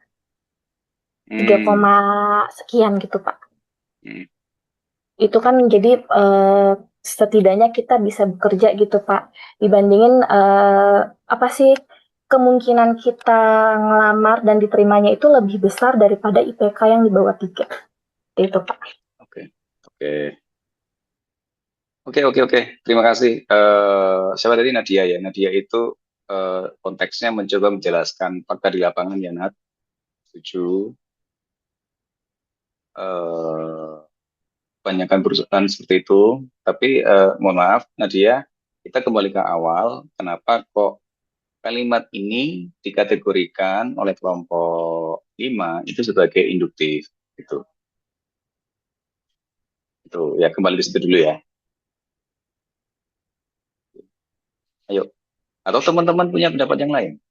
Hmm, sekian gitu Pak. hmm. Itu kan jadi setidaknya kita bisa bekerja gitu Pak. Dibandingin apa sih kemungkinan kita ngelamar dan diterimanya itu lebih besar daripada IPK yang di bawah 3. Itu Pak. Oke, oke, oke. Terima kasih. Siapa tadi Nadia ya? Nadia itu konteksnya mencoba menjelaskan fakta di lapangan ya, Nat. Setuju. Eh, Kebanyakan perusahaan seperti itu. Tapi mohon maaf, Nadia, kita kembali ke awal. Kenapa kok kalimat ini dikategorikan oleh kelompok 5 itu sebagai induktif? Itu, itu ya kembali di situ dulu ya. Ayo. Atau teman-teman punya pendapat yang lain?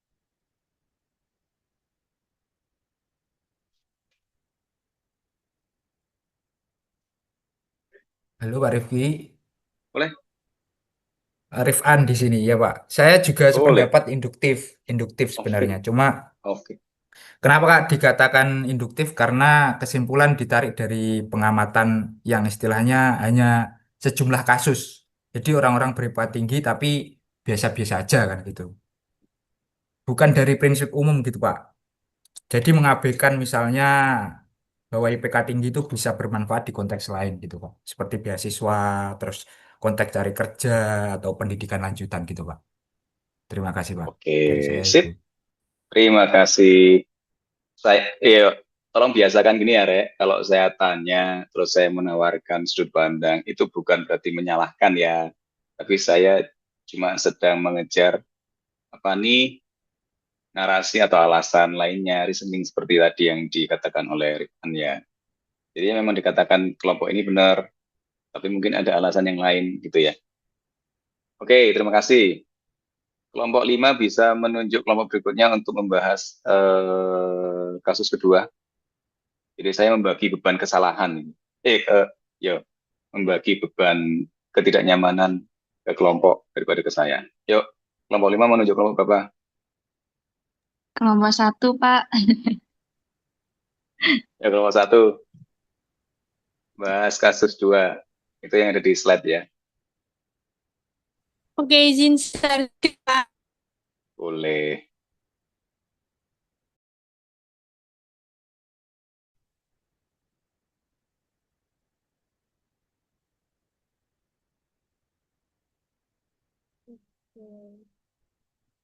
Halo Pak Rifki, Boleh? Rifan di sini ya Pak. Saya juga Boleh. sependapat induktif, induktif sebenarnya. Oke, Cuma oke, kenapa Kak dikatakan induktif? Karena kesimpulan ditarik dari pengamatan yang istilahnya hanya sejumlah kasus. Jadi orang-orang berilmu tinggi tapi biasa-biasa aja kan gitu. Bukan dari prinsip umum gitu Pak. Jadi mengabaikan misalnya bahwa IPK tinggi itu bisa bermanfaat di konteks lain gitu Pak. Seperti beasiswa, terus konteks cari kerja atau pendidikan lanjutan gitu Pak. Terima kasih Pak. oke. Dari saya Sip. itu. Terima kasih. Iya, tolong biasakan gini ya, Rek. Kalau saya tanya, terus saya menawarkan sudut pandang, itu bukan berarti menyalahkan ya. Tapi saya cuma sedang mengejar apa nih narasi atau alasan lainnya, reasoning seperti tadi yang dikatakan oleh Rifan ya. Jadi memang dikatakan kelompok ini benar, tapi mungkin ada alasan yang lain gitu ya. Oke, terima kasih. Kelompok 5 bisa menunjuk kelompok berikutnya untuk membahas kasus kedua. Jadi saya membagi beban kesalahan. Yo, membagi beban ketidaknyamanan ke kelompok daripada ke saya. Yuk, kelompok 5 menunjuk kelompok berapa? Kelompok 1, Pak. Ya, kelompok 1. Bahas kasus 2. Itu yang ada di slide ya. Oke, izin share, Pak. Boleh. Oke.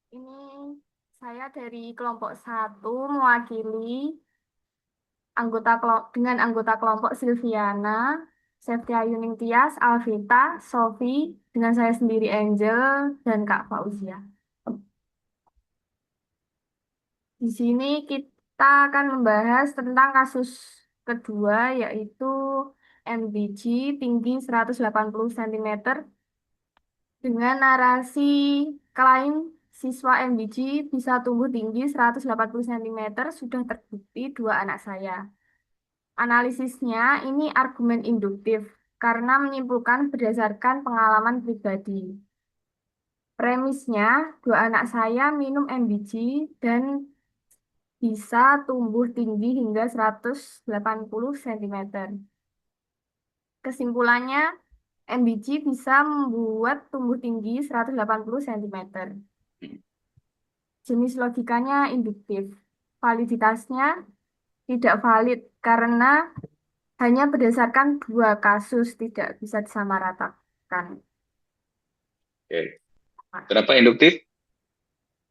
Ini saya dari kelompok 1 mewakili dengan anggota kelompok Silviana, Septia Yuning Tias, Alvita, Sofi, dengan saya sendiri Angel, dan Kak Fauzia. Di sini kita akan membahas tentang kasus kedua, yaitu MBG tinggi 180 cm dengan narasi klaim siswa MBG bisa tumbuh tinggi 180 cm sudah terbukti 2 anak saya. Analisisnya ini argumen induktif karena menyimpulkan berdasarkan pengalaman pribadi. Premisnya, 2 anak saya minum MBG dan bisa tumbuh tinggi hingga 180 cm. Kesimpulannya, MBG bisa membuat tumbuh tinggi 180 cm. Jenis logikanya induktif. Validitasnya tidak valid karena hanya berdasarkan 2 kasus, tidak bisa disamaratakan. Oke. Kenapa induktif?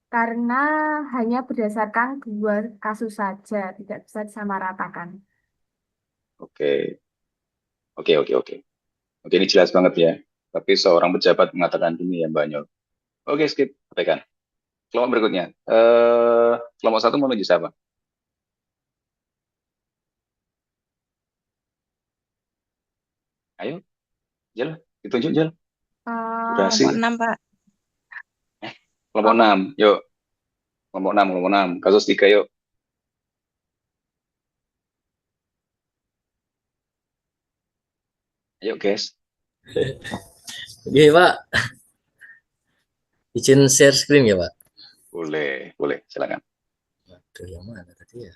Karena hanya berdasarkan 2 kasus saja, tidak bisa disamaratakan. Oke. Oke. Oke, ini jelas banget ya. Tapi seorang pejabat mengatakan ini ya, Mbak Nyol. Oke, skip. Abaikan. Kelompok berikutnya. Kelompok 1 mau menuju siapa? Ayo, Jel. Ditunjuk, Jel. Durasi. Kelompok 6, Pak. Kelompok 6. Yuk. Kelompok 6. Kasus 3, yuk. Ayo, guys. Oke, Pak. Izin share screen ya, Pak. Boleh, silakan. Aduh, yang mana tadi ya?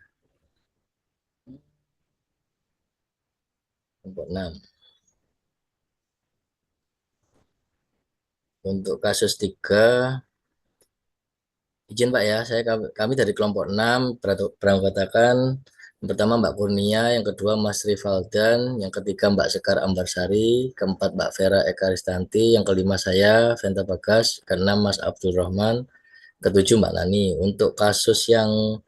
Kelompok 6. Untuk kasus 3, izin Pak ya, kami dari kelompok 6 beranggotakan yang pertama Mbak Kurnia, yang kedua Mas Rivaldan, yang ketiga Mbak Sekar Ambarsari, keempat Mbak Vera Eka Ristanti, yang kelima saya Venta Bagas, keenam Mas Abdul Rahman, ketujuh Mbak Nani. Untuk kasus yang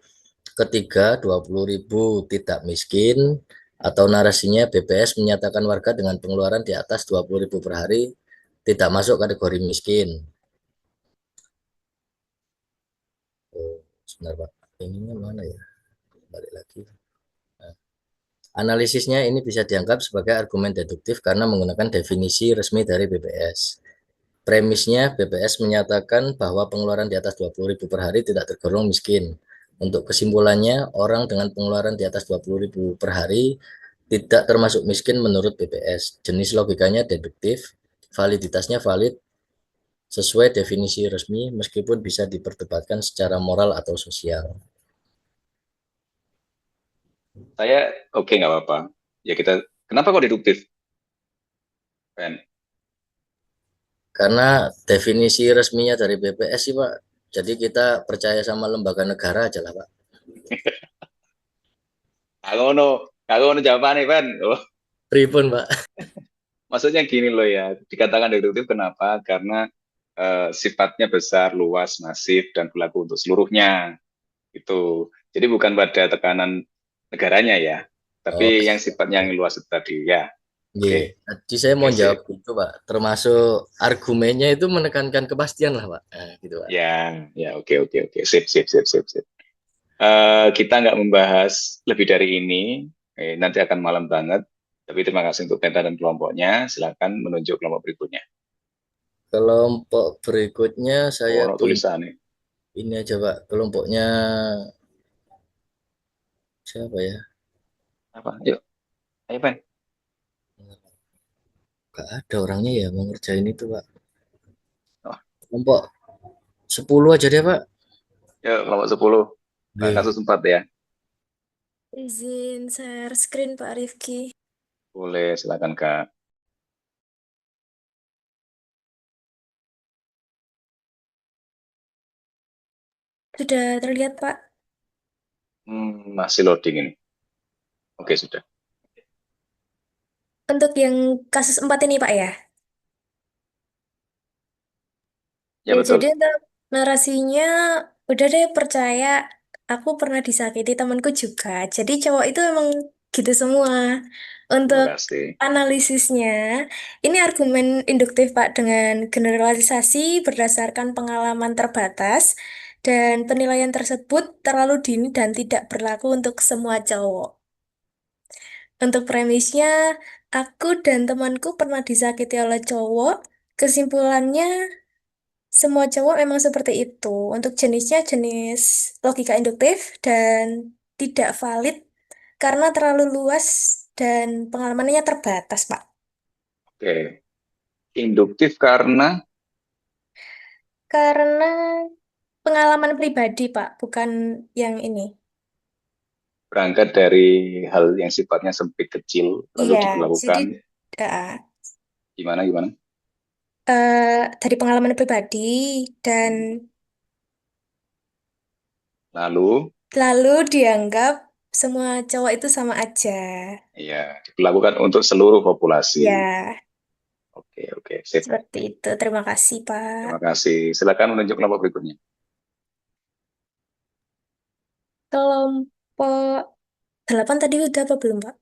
ketiga 20.000 tidak miskin atau narasinya BPS menyatakan warga dengan pengeluaran di atas 20.000 per hari tidak masuk kategori miskin. Oh, sebentar Pak, ininya mana ya? Balik lagi. Nah, analisisnya ini bisa dianggap sebagai argumen deduktif karena menggunakan definisi resmi dari BPS. Premisnya BPS menyatakan bahwa pengeluaran di atas 20.000 per hari tidak tergolong miskin. Untuk kesimpulannya, orang dengan pengeluaran di atas 20.000 per hari tidak termasuk miskin menurut BPS. Jenis logikanya deduktif, validitasnya valid, sesuai definisi resmi meskipun bisa diperdebatkan secara moral atau sosial. Saya oke, nggak apa-apa. Ya kenapa kok deduktif, Ben? Karena definisi resminya dari BPS sih Pak, jadi kita percaya sama lembaga negara aja lah Pak. Kalau jawabannya, Ben. Oh. Pripun Pak? Maksudnya gini loh ya, dikatakan deduktif kenapa? Karena sifatnya besar, luas, masif, dan berlaku untuk seluruhnya. Itu. Jadi bukan pada tekanan negaranya ya, tapi yang sifatnya yang luas tadi ya. Oke. Jadi saya mau jawab itu Pak, termasuk argumennya itu menekankan kepastian lah Pak. Nah, gitu Pak. Ya, oke. Sip. Kita nggak membahas lebih dari ini, nanti akan malam banget. Tapi terima kasih untuk Penta dan kelompoknya. Silakan menunjuk kelompok berikutnya. Kelompok berikutnya saya tulisannya. Ini aja Pak, kelompoknya siapa ya? Apa? Yuk, ayo Pen. Gak ada orangnya ya mau ngerjain itu Pak. Oh. Kelompok 10 aja deh Pak. Yuk, kelompok 10. Kasus 4 ya. Izin share screen Pak Rifki. Boleh, silakan Kak. Sudah terlihat Pak? Masih loading ini. Oke, sudah. Untuk yang kasus 4 ini Pak ya? Ya, betul. Jadi untuk narasinya udah deh percaya aku pernah disakiti temanku juga. Jadi cowok itu emang gitu semua. Untuk analisisnya, ini argumen induktif Pak dengan generalisasi berdasarkan pengalaman terbatas dan penilaian tersebut terlalu dini dan tidak berlaku untuk semua cowok. Untuk premisnya, aku dan temanku pernah disakiti oleh cowok. Kesimpulannya, semua cowok memang seperti itu. Untuk jenisnya jenis logika induktif dan tidak valid karena terlalu luas dan pengalamannya terbatas, Pak. Oke. Induktif karena pengalaman pribadi, Pak, bukan yang ini. Berangkat dari hal yang sifatnya sempit kecil lalu diberlakukan. Gimana? Dari pengalaman pribadi dan lalu dianggap semua cowok itu sama aja. Iya, dilakukan untuk seluruh populasi. Ya. Oke, sip. Seperti itu. Terima kasih, Pak. Terima kasih. Silakan menunjuk kelompok berikutnya. Kelompok 8 tadi udah apa belum, Pak?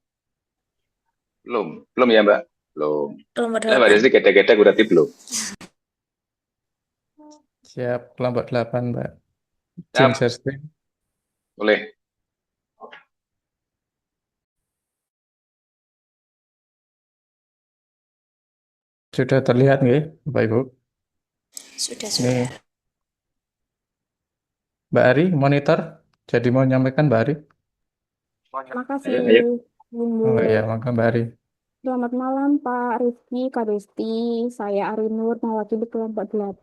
Belum ya, Mbak? Belum. Kelompok 8. Mbak Desi gede-gede berarti belum. Siap, kelompok 8, Mbak. Siap. Share screen. Boleh. Sudah terlihat nggak, Bapak Ibu? Sudah. Mbak Ari, monitor. Jadi mau nyampaikan Mbak Ari? Terima kasih. Ayo. Oh ya, maka Mbak Ari. Selamat malam Pak Rifki, Kak Desti. Saya Arinur, mewakili kelompok 8,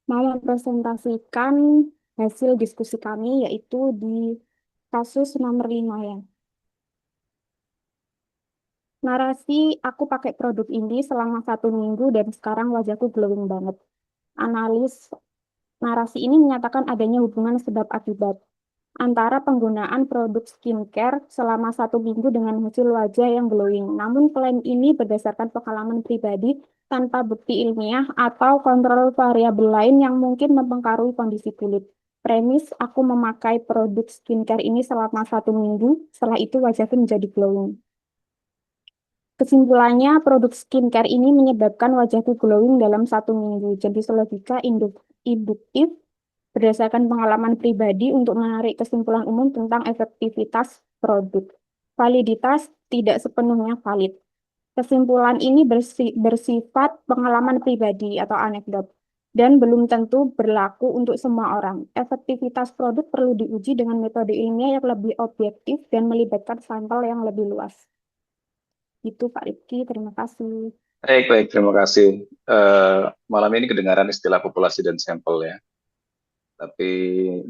mau mempresentasikan hasil diskusi kami yaitu di kasus nomor 5 ya. Narasi aku pakai produk ini selama 1 minggu dan sekarang wajahku glowing banget. Analis narasi ini menyatakan adanya hubungan sebab akibat antara penggunaan produk skincare selama 1 minggu dengan hasil wajah yang glowing. Namun klaim ini berdasarkan pengalaman pribadi tanpa bukti ilmiah atau kontrol variabel lain yang mungkin mempengaruhi kondisi kulit. Premis, aku memakai produk skincare ini selama 1 minggu, setelah itu wajahku menjadi glowing. Kesimpulannya, produk skincare ini menyebabkan wajahku glowing dalam 1 minggu. Jadi selogika induktif berdasarkan pengalaman pribadi untuk menarik kesimpulan umum tentang efektivitas produk. Validitas tidak sepenuhnya valid. Kesimpulan ini bersifat pengalaman pribadi atau anekdot dan belum tentu berlaku untuk semua orang. Efektivitas produk perlu diuji dengan metode ilmiah yang lebih objektif dan melibatkan sampel yang lebih luas. Itu Pak Rifki, terima kasih. Baik, terima kasih. Malam ini kedengaran istilah populasi dan sampel ya. Tapi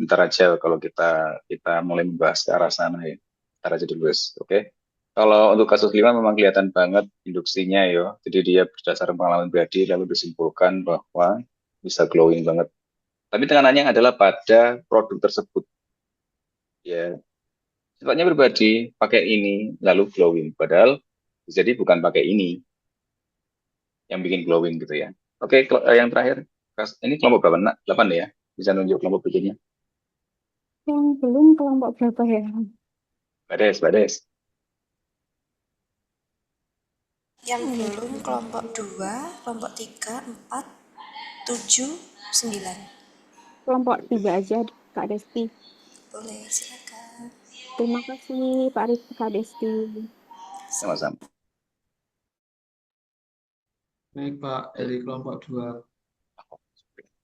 ntar aja kalau kita mulai membahas ke arah sana ya. Ntar aja dulu, guys. Oke. Kalau untuk kasus 5 memang kelihatan banget induksinya ya. Jadi dia berdasarkan pengalaman pribadi lalu disimpulkan bahwa bisa glowing banget. Tapi tekanannya adalah pada produk tersebut. Ya, sifatnya pribadi, pakai ini lalu glowing. Padahal jadi bukan pakai ini yang bikin glowing gitu ya. Oke, yang terakhir. Ini kelompok berapa? 8 ya? Bisa nunjuk kelompok berikutnya. Yang belum kelompok berapa ya? Bades. Yang belum kelompok 2, kelompok 3, 4, 7, 9. Kelompok 3 aja, Kak Desti. Boleh, silakan. Terima kasih Pak Rifki, Kak Desti. Sama-sama. Baik Pak, dari kelompok 2.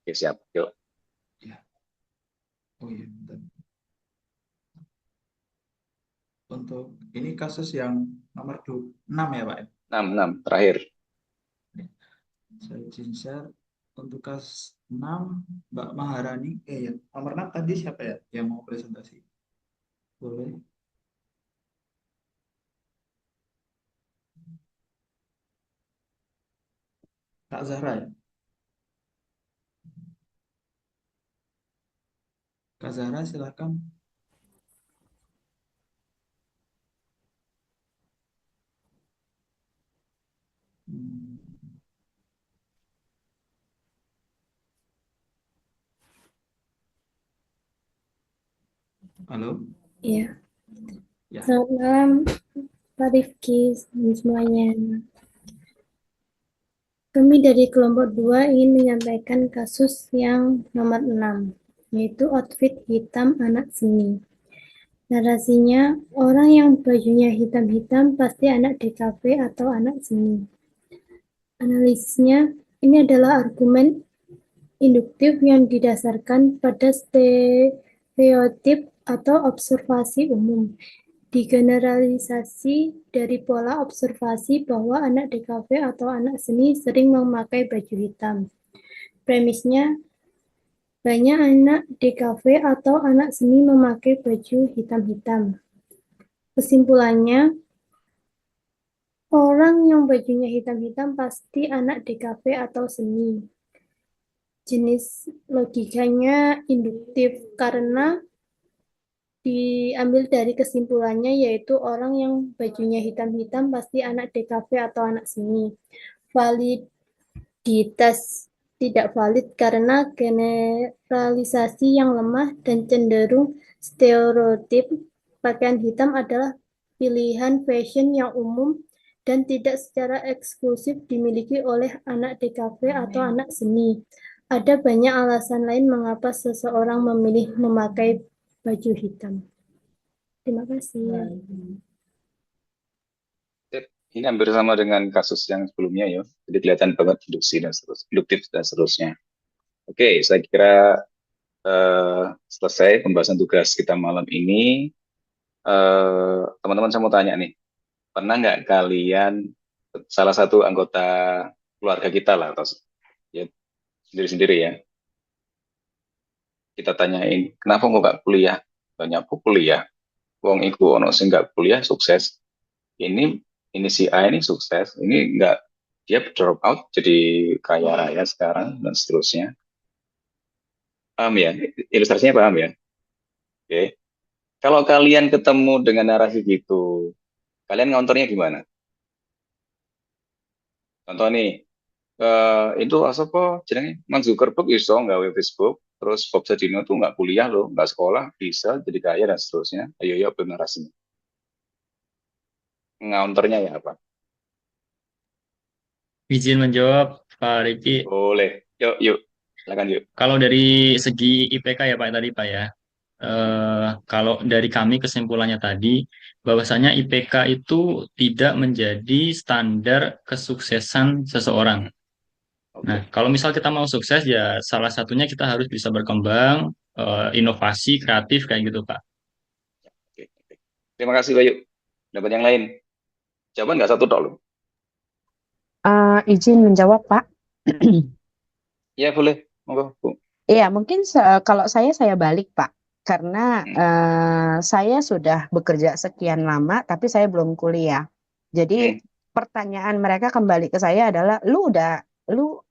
Oke, siap. Yuk. Ya. Oh iya, bentar. Untuk ini kasus yang nomor 6 ya Pak? 6 terakhir. Saya izin share untuk kasus 6 Mbak Maharani. Ya, nomor 6 tadi siapa ya yang mau presentasi? Boleh. Kak Zahra ya? Kak Zahra silakan. Halo? Iya. Ya. Selamat malam, Pak Rifki dan semuanya. Kami dari kelompok 2 ingin menyampaikan kasus yang nomor 6, yaitu outfit hitam anak seni. Narasinya, orang yang bajunya hitam-hitam pasti anak DKV atau anak seni. Analisisnya, ini adalah argumen induktif yang didasarkan pada stereotip atau observasi umum. Digeneralisasi dari pola observasi bahwa anak DKV atau anak seni sering memakai baju hitam. Premisnya, banyak anak DKV atau anak seni memakai baju hitam-hitam. Kesimpulannya, orang yang bajunya hitam-hitam pasti anak DKV atau seni. Jenis logikanya induktif karena diambil dari kesimpulannya yaitu orang yang bajunya hitam-hitam pasti anak DKV atau anak seni. Validitas tidak valid karena generalisasi yang lemah dan cenderung stereotip. Pakaian hitam adalah pilihan fashion yang umum dan tidak secara eksklusif dimiliki oleh anak DKV atau anak seni. Ada banyak alasan lain mengapa seseorang memilih memakai baju hitam. Terima kasih. Ini hampir sama dengan kasus yang sebelumnya ya. Jadi kelihatan banget induktif dan seterusnya. Oke, saya kira selesai pembahasan tugas kita malam ini. Teman-teman saya mau tanya nih. pernah nggak kalian, salah satu anggota keluarga kita lah, atau ya sendiri-sendiri ya, kita tanyain, kenapa kok nggak kuliah? Banyak aku kuliah, wong iku ono sing nggak kuliah sukses. Ini si A ini sukses, ini nggak, dia drop out jadi kaya raya sekarang dan seterusnya. Paham ya? Ilustrasinya paham ya? Oke. Kalau kalian ketemu dengan narasi gitu, kalian ngontornya gimana? Contoh nih, itu apa jenenge Mark Zuckerberg iso nggawe Facebook, terus Bob Sadino tuh nggak kuliah loh, nggak sekolah, bisa jadi kaya dan seterusnya. Ayo ya, apa narasinya? Ngontornya ya apa? Izin menjawab, Pak Riki. Boleh. Yuk, silakan yuk. Kalau dari segi IPK ya Pak tadi Pak ya, kalau dari kami kesimpulannya tadi, bahwasanya IPK itu tidak menjadi standar kesuksesan seseorang. Nah, kalau misal kita mau sukses ya salah satunya kita harus bisa berkembang, inovasi, kreatif kayak gitu Pak. Oke. Terima kasih Bayu. Dapat yang lain? Jawaban nggak satu tok loh. Izin menjawab, Pak. Ya boleh, monggo Bu. Iya, mungkin kalau saya balik, Pak. Karena saya sudah bekerja sekian lama, tapi saya belum kuliah. Jadi pertanyaan mereka kembali ke saya adalah, lu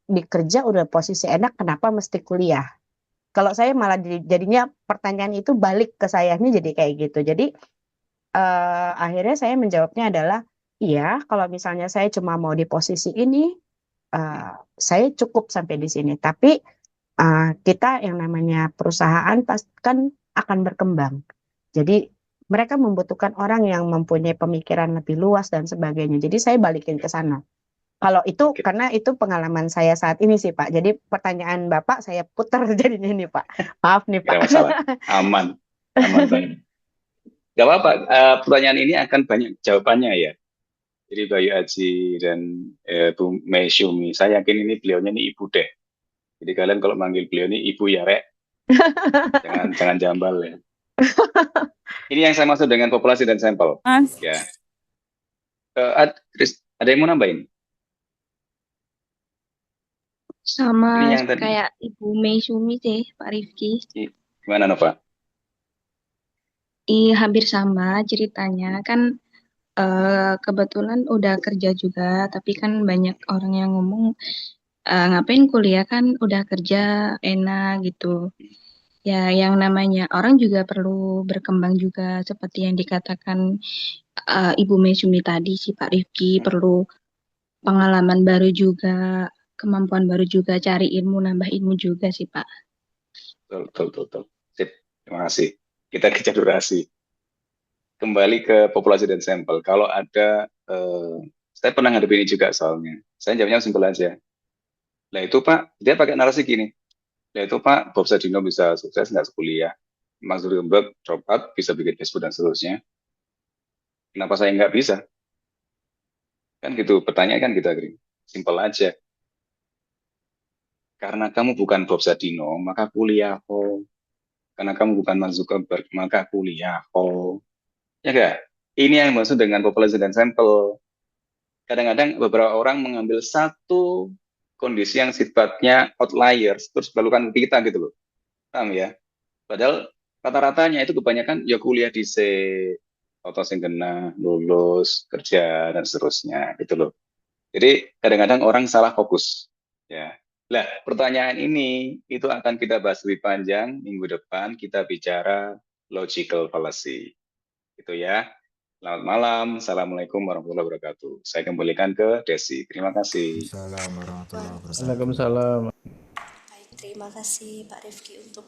dikerja udah posisi enak, kenapa mesti kuliah? Kalau saya malah jadinya pertanyaan itu balik ke saya, ini jadi kayak gitu. Jadi akhirnya saya menjawabnya adalah, iya, kalau misalnya saya cuma mau di posisi ini, saya cukup sampai di sini. Tapi kita yang namanya perusahaan pasti kan akan berkembang. Jadi mereka membutuhkan orang yang mempunyai pemikiran lebih luas dan sebagainya. Jadi saya balikin ke sana. Kalau itu karena itu pengalaman saya saat ini sih Pak. Jadi pertanyaan Bapak saya putar jadinya nih Pak. Maaf nih Pak. Tidak masalah, aman banget. Gak apa-apa, pertanyaan ini akan banyak jawabannya ya. Jadi Bayu Aji dan Bu Mei Syumi, saya yakin ini beliaunya ini ibu deh. Jadi kalian kalau manggil beliau ini ibu ya rek, jangan jambal ya. Ini yang saya maksud dengan populasi dan sampel. Ya. Ada yang mau nambahin? Sama Ini yang tadi. kayak Ibu Mei Sumi sih, Pak Rifki. Gimana Nova? Hampir sama ceritanya. Kan kebetulan udah kerja juga, tapi kan banyak orang yang ngomong, ngapain kuliah kan udah kerja enak gitu. Ya, yang namanya orang juga perlu berkembang juga, seperti yang dikatakan Ibu Mei Sumi tadi sih Pak Rifki, perlu pengalaman baru juga, kemampuan baru juga, cari ilmu, nambah ilmu juga sih Pak. Betul. Sip, terima kasih. Kita kejar durasi. Kembali ke populasi dan sampel. Kalau ada, saya pernah ngadepin ini juga soalnya. Saya jawabnya simpel aja. Nah itu Pak, dia pakai narasi gini. Nah itu Pak, Bob Sadino bisa sukses nggak kuliah. Mark Zuckerberg drop out, bisa bikin Facebook dan seterusnya. Kenapa saya nggak bisa? Kan gitu, pertanyaan kan gitu, Agri. Simpel aja. Karena kamu bukan Bob Sadino, maka kuliah kok. Karena kamu bukan Mark Zuckerberg, maka kuliah kok. Ya enggak? Ini yang maksud dengan populasi dan sampel. Kadang-kadang beberapa orang mengambil satu kondisi yang sifatnya outliers, terus melakukan ke kita gitu loh. Paham ya? Padahal rata-ratanya itu kebanyakan ya kuliah di atau sing kena lulus, kerja, dan seterusnya gitu loh. Jadi kadang-kadang orang salah fokus. Ya. Nah, pertanyaan ini itu akan kita bahas lebih panjang minggu depan, kita bicara logical fallacy. Gitu ya. Selamat malam. Assalamualaikum warahmatullahi wabarakatuh. Saya kembalikan ke Desi. Terima kasih. Assalamualaikum warahmatullahi wabarakatuh. Waalaikumsalam. Baik, terima kasih Pak Rifki untuk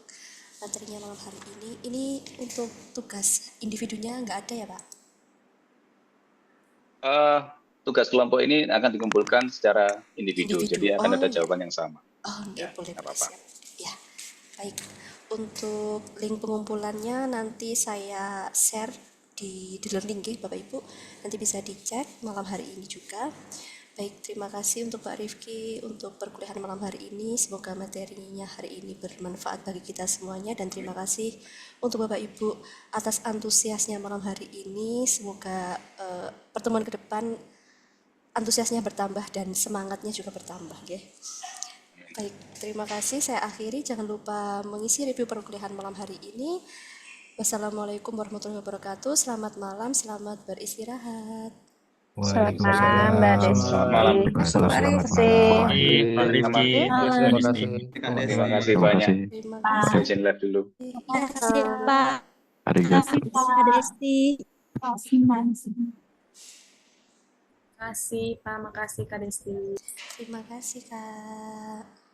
materinya malam hari ini. Ini untuk tugas individunya nggak ada ya Pak? Tugas kelompok ini akan dikumpulkan secara individu. Jadi akan ada jawaban yang sama. Ya, boleh siap. Ya, baik. Untuk link pengumpulannya nanti saya share di learning Bapak Ibu. Nanti bisa dicek malam hari ini juga. Baik, terima kasih untuk Pak Rifki untuk perkuliahan malam hari ini. Semoga materinya hari ini bermanfaat bagi kita semuanya, dan terima kasih untuk Bapak Ibu atas antusiasnya malam hari ini. Semoga pertemuan ke depan antusiasnya bertambah dan semangatnya juga bertambah, ya. Baik, terima kasih. Saya akhiri. Jangan lupa mengisi review perkuliahan malam hari ini. Wassalamualaikum warahmatullahi wabarakatuh. Selamat malam, selamat beristirahat. Selamat malam, Mbak Desi. Selamat malam. Terima kasih. Pak Rifki. Terima kasih. Terima kasih banyak. Terima Saya kasih. izin live dulu. Terima kasih, Pak. Arigato. Pak Desti. Makasih Pak, makasih Kak Desti. Terima kasih, Kak.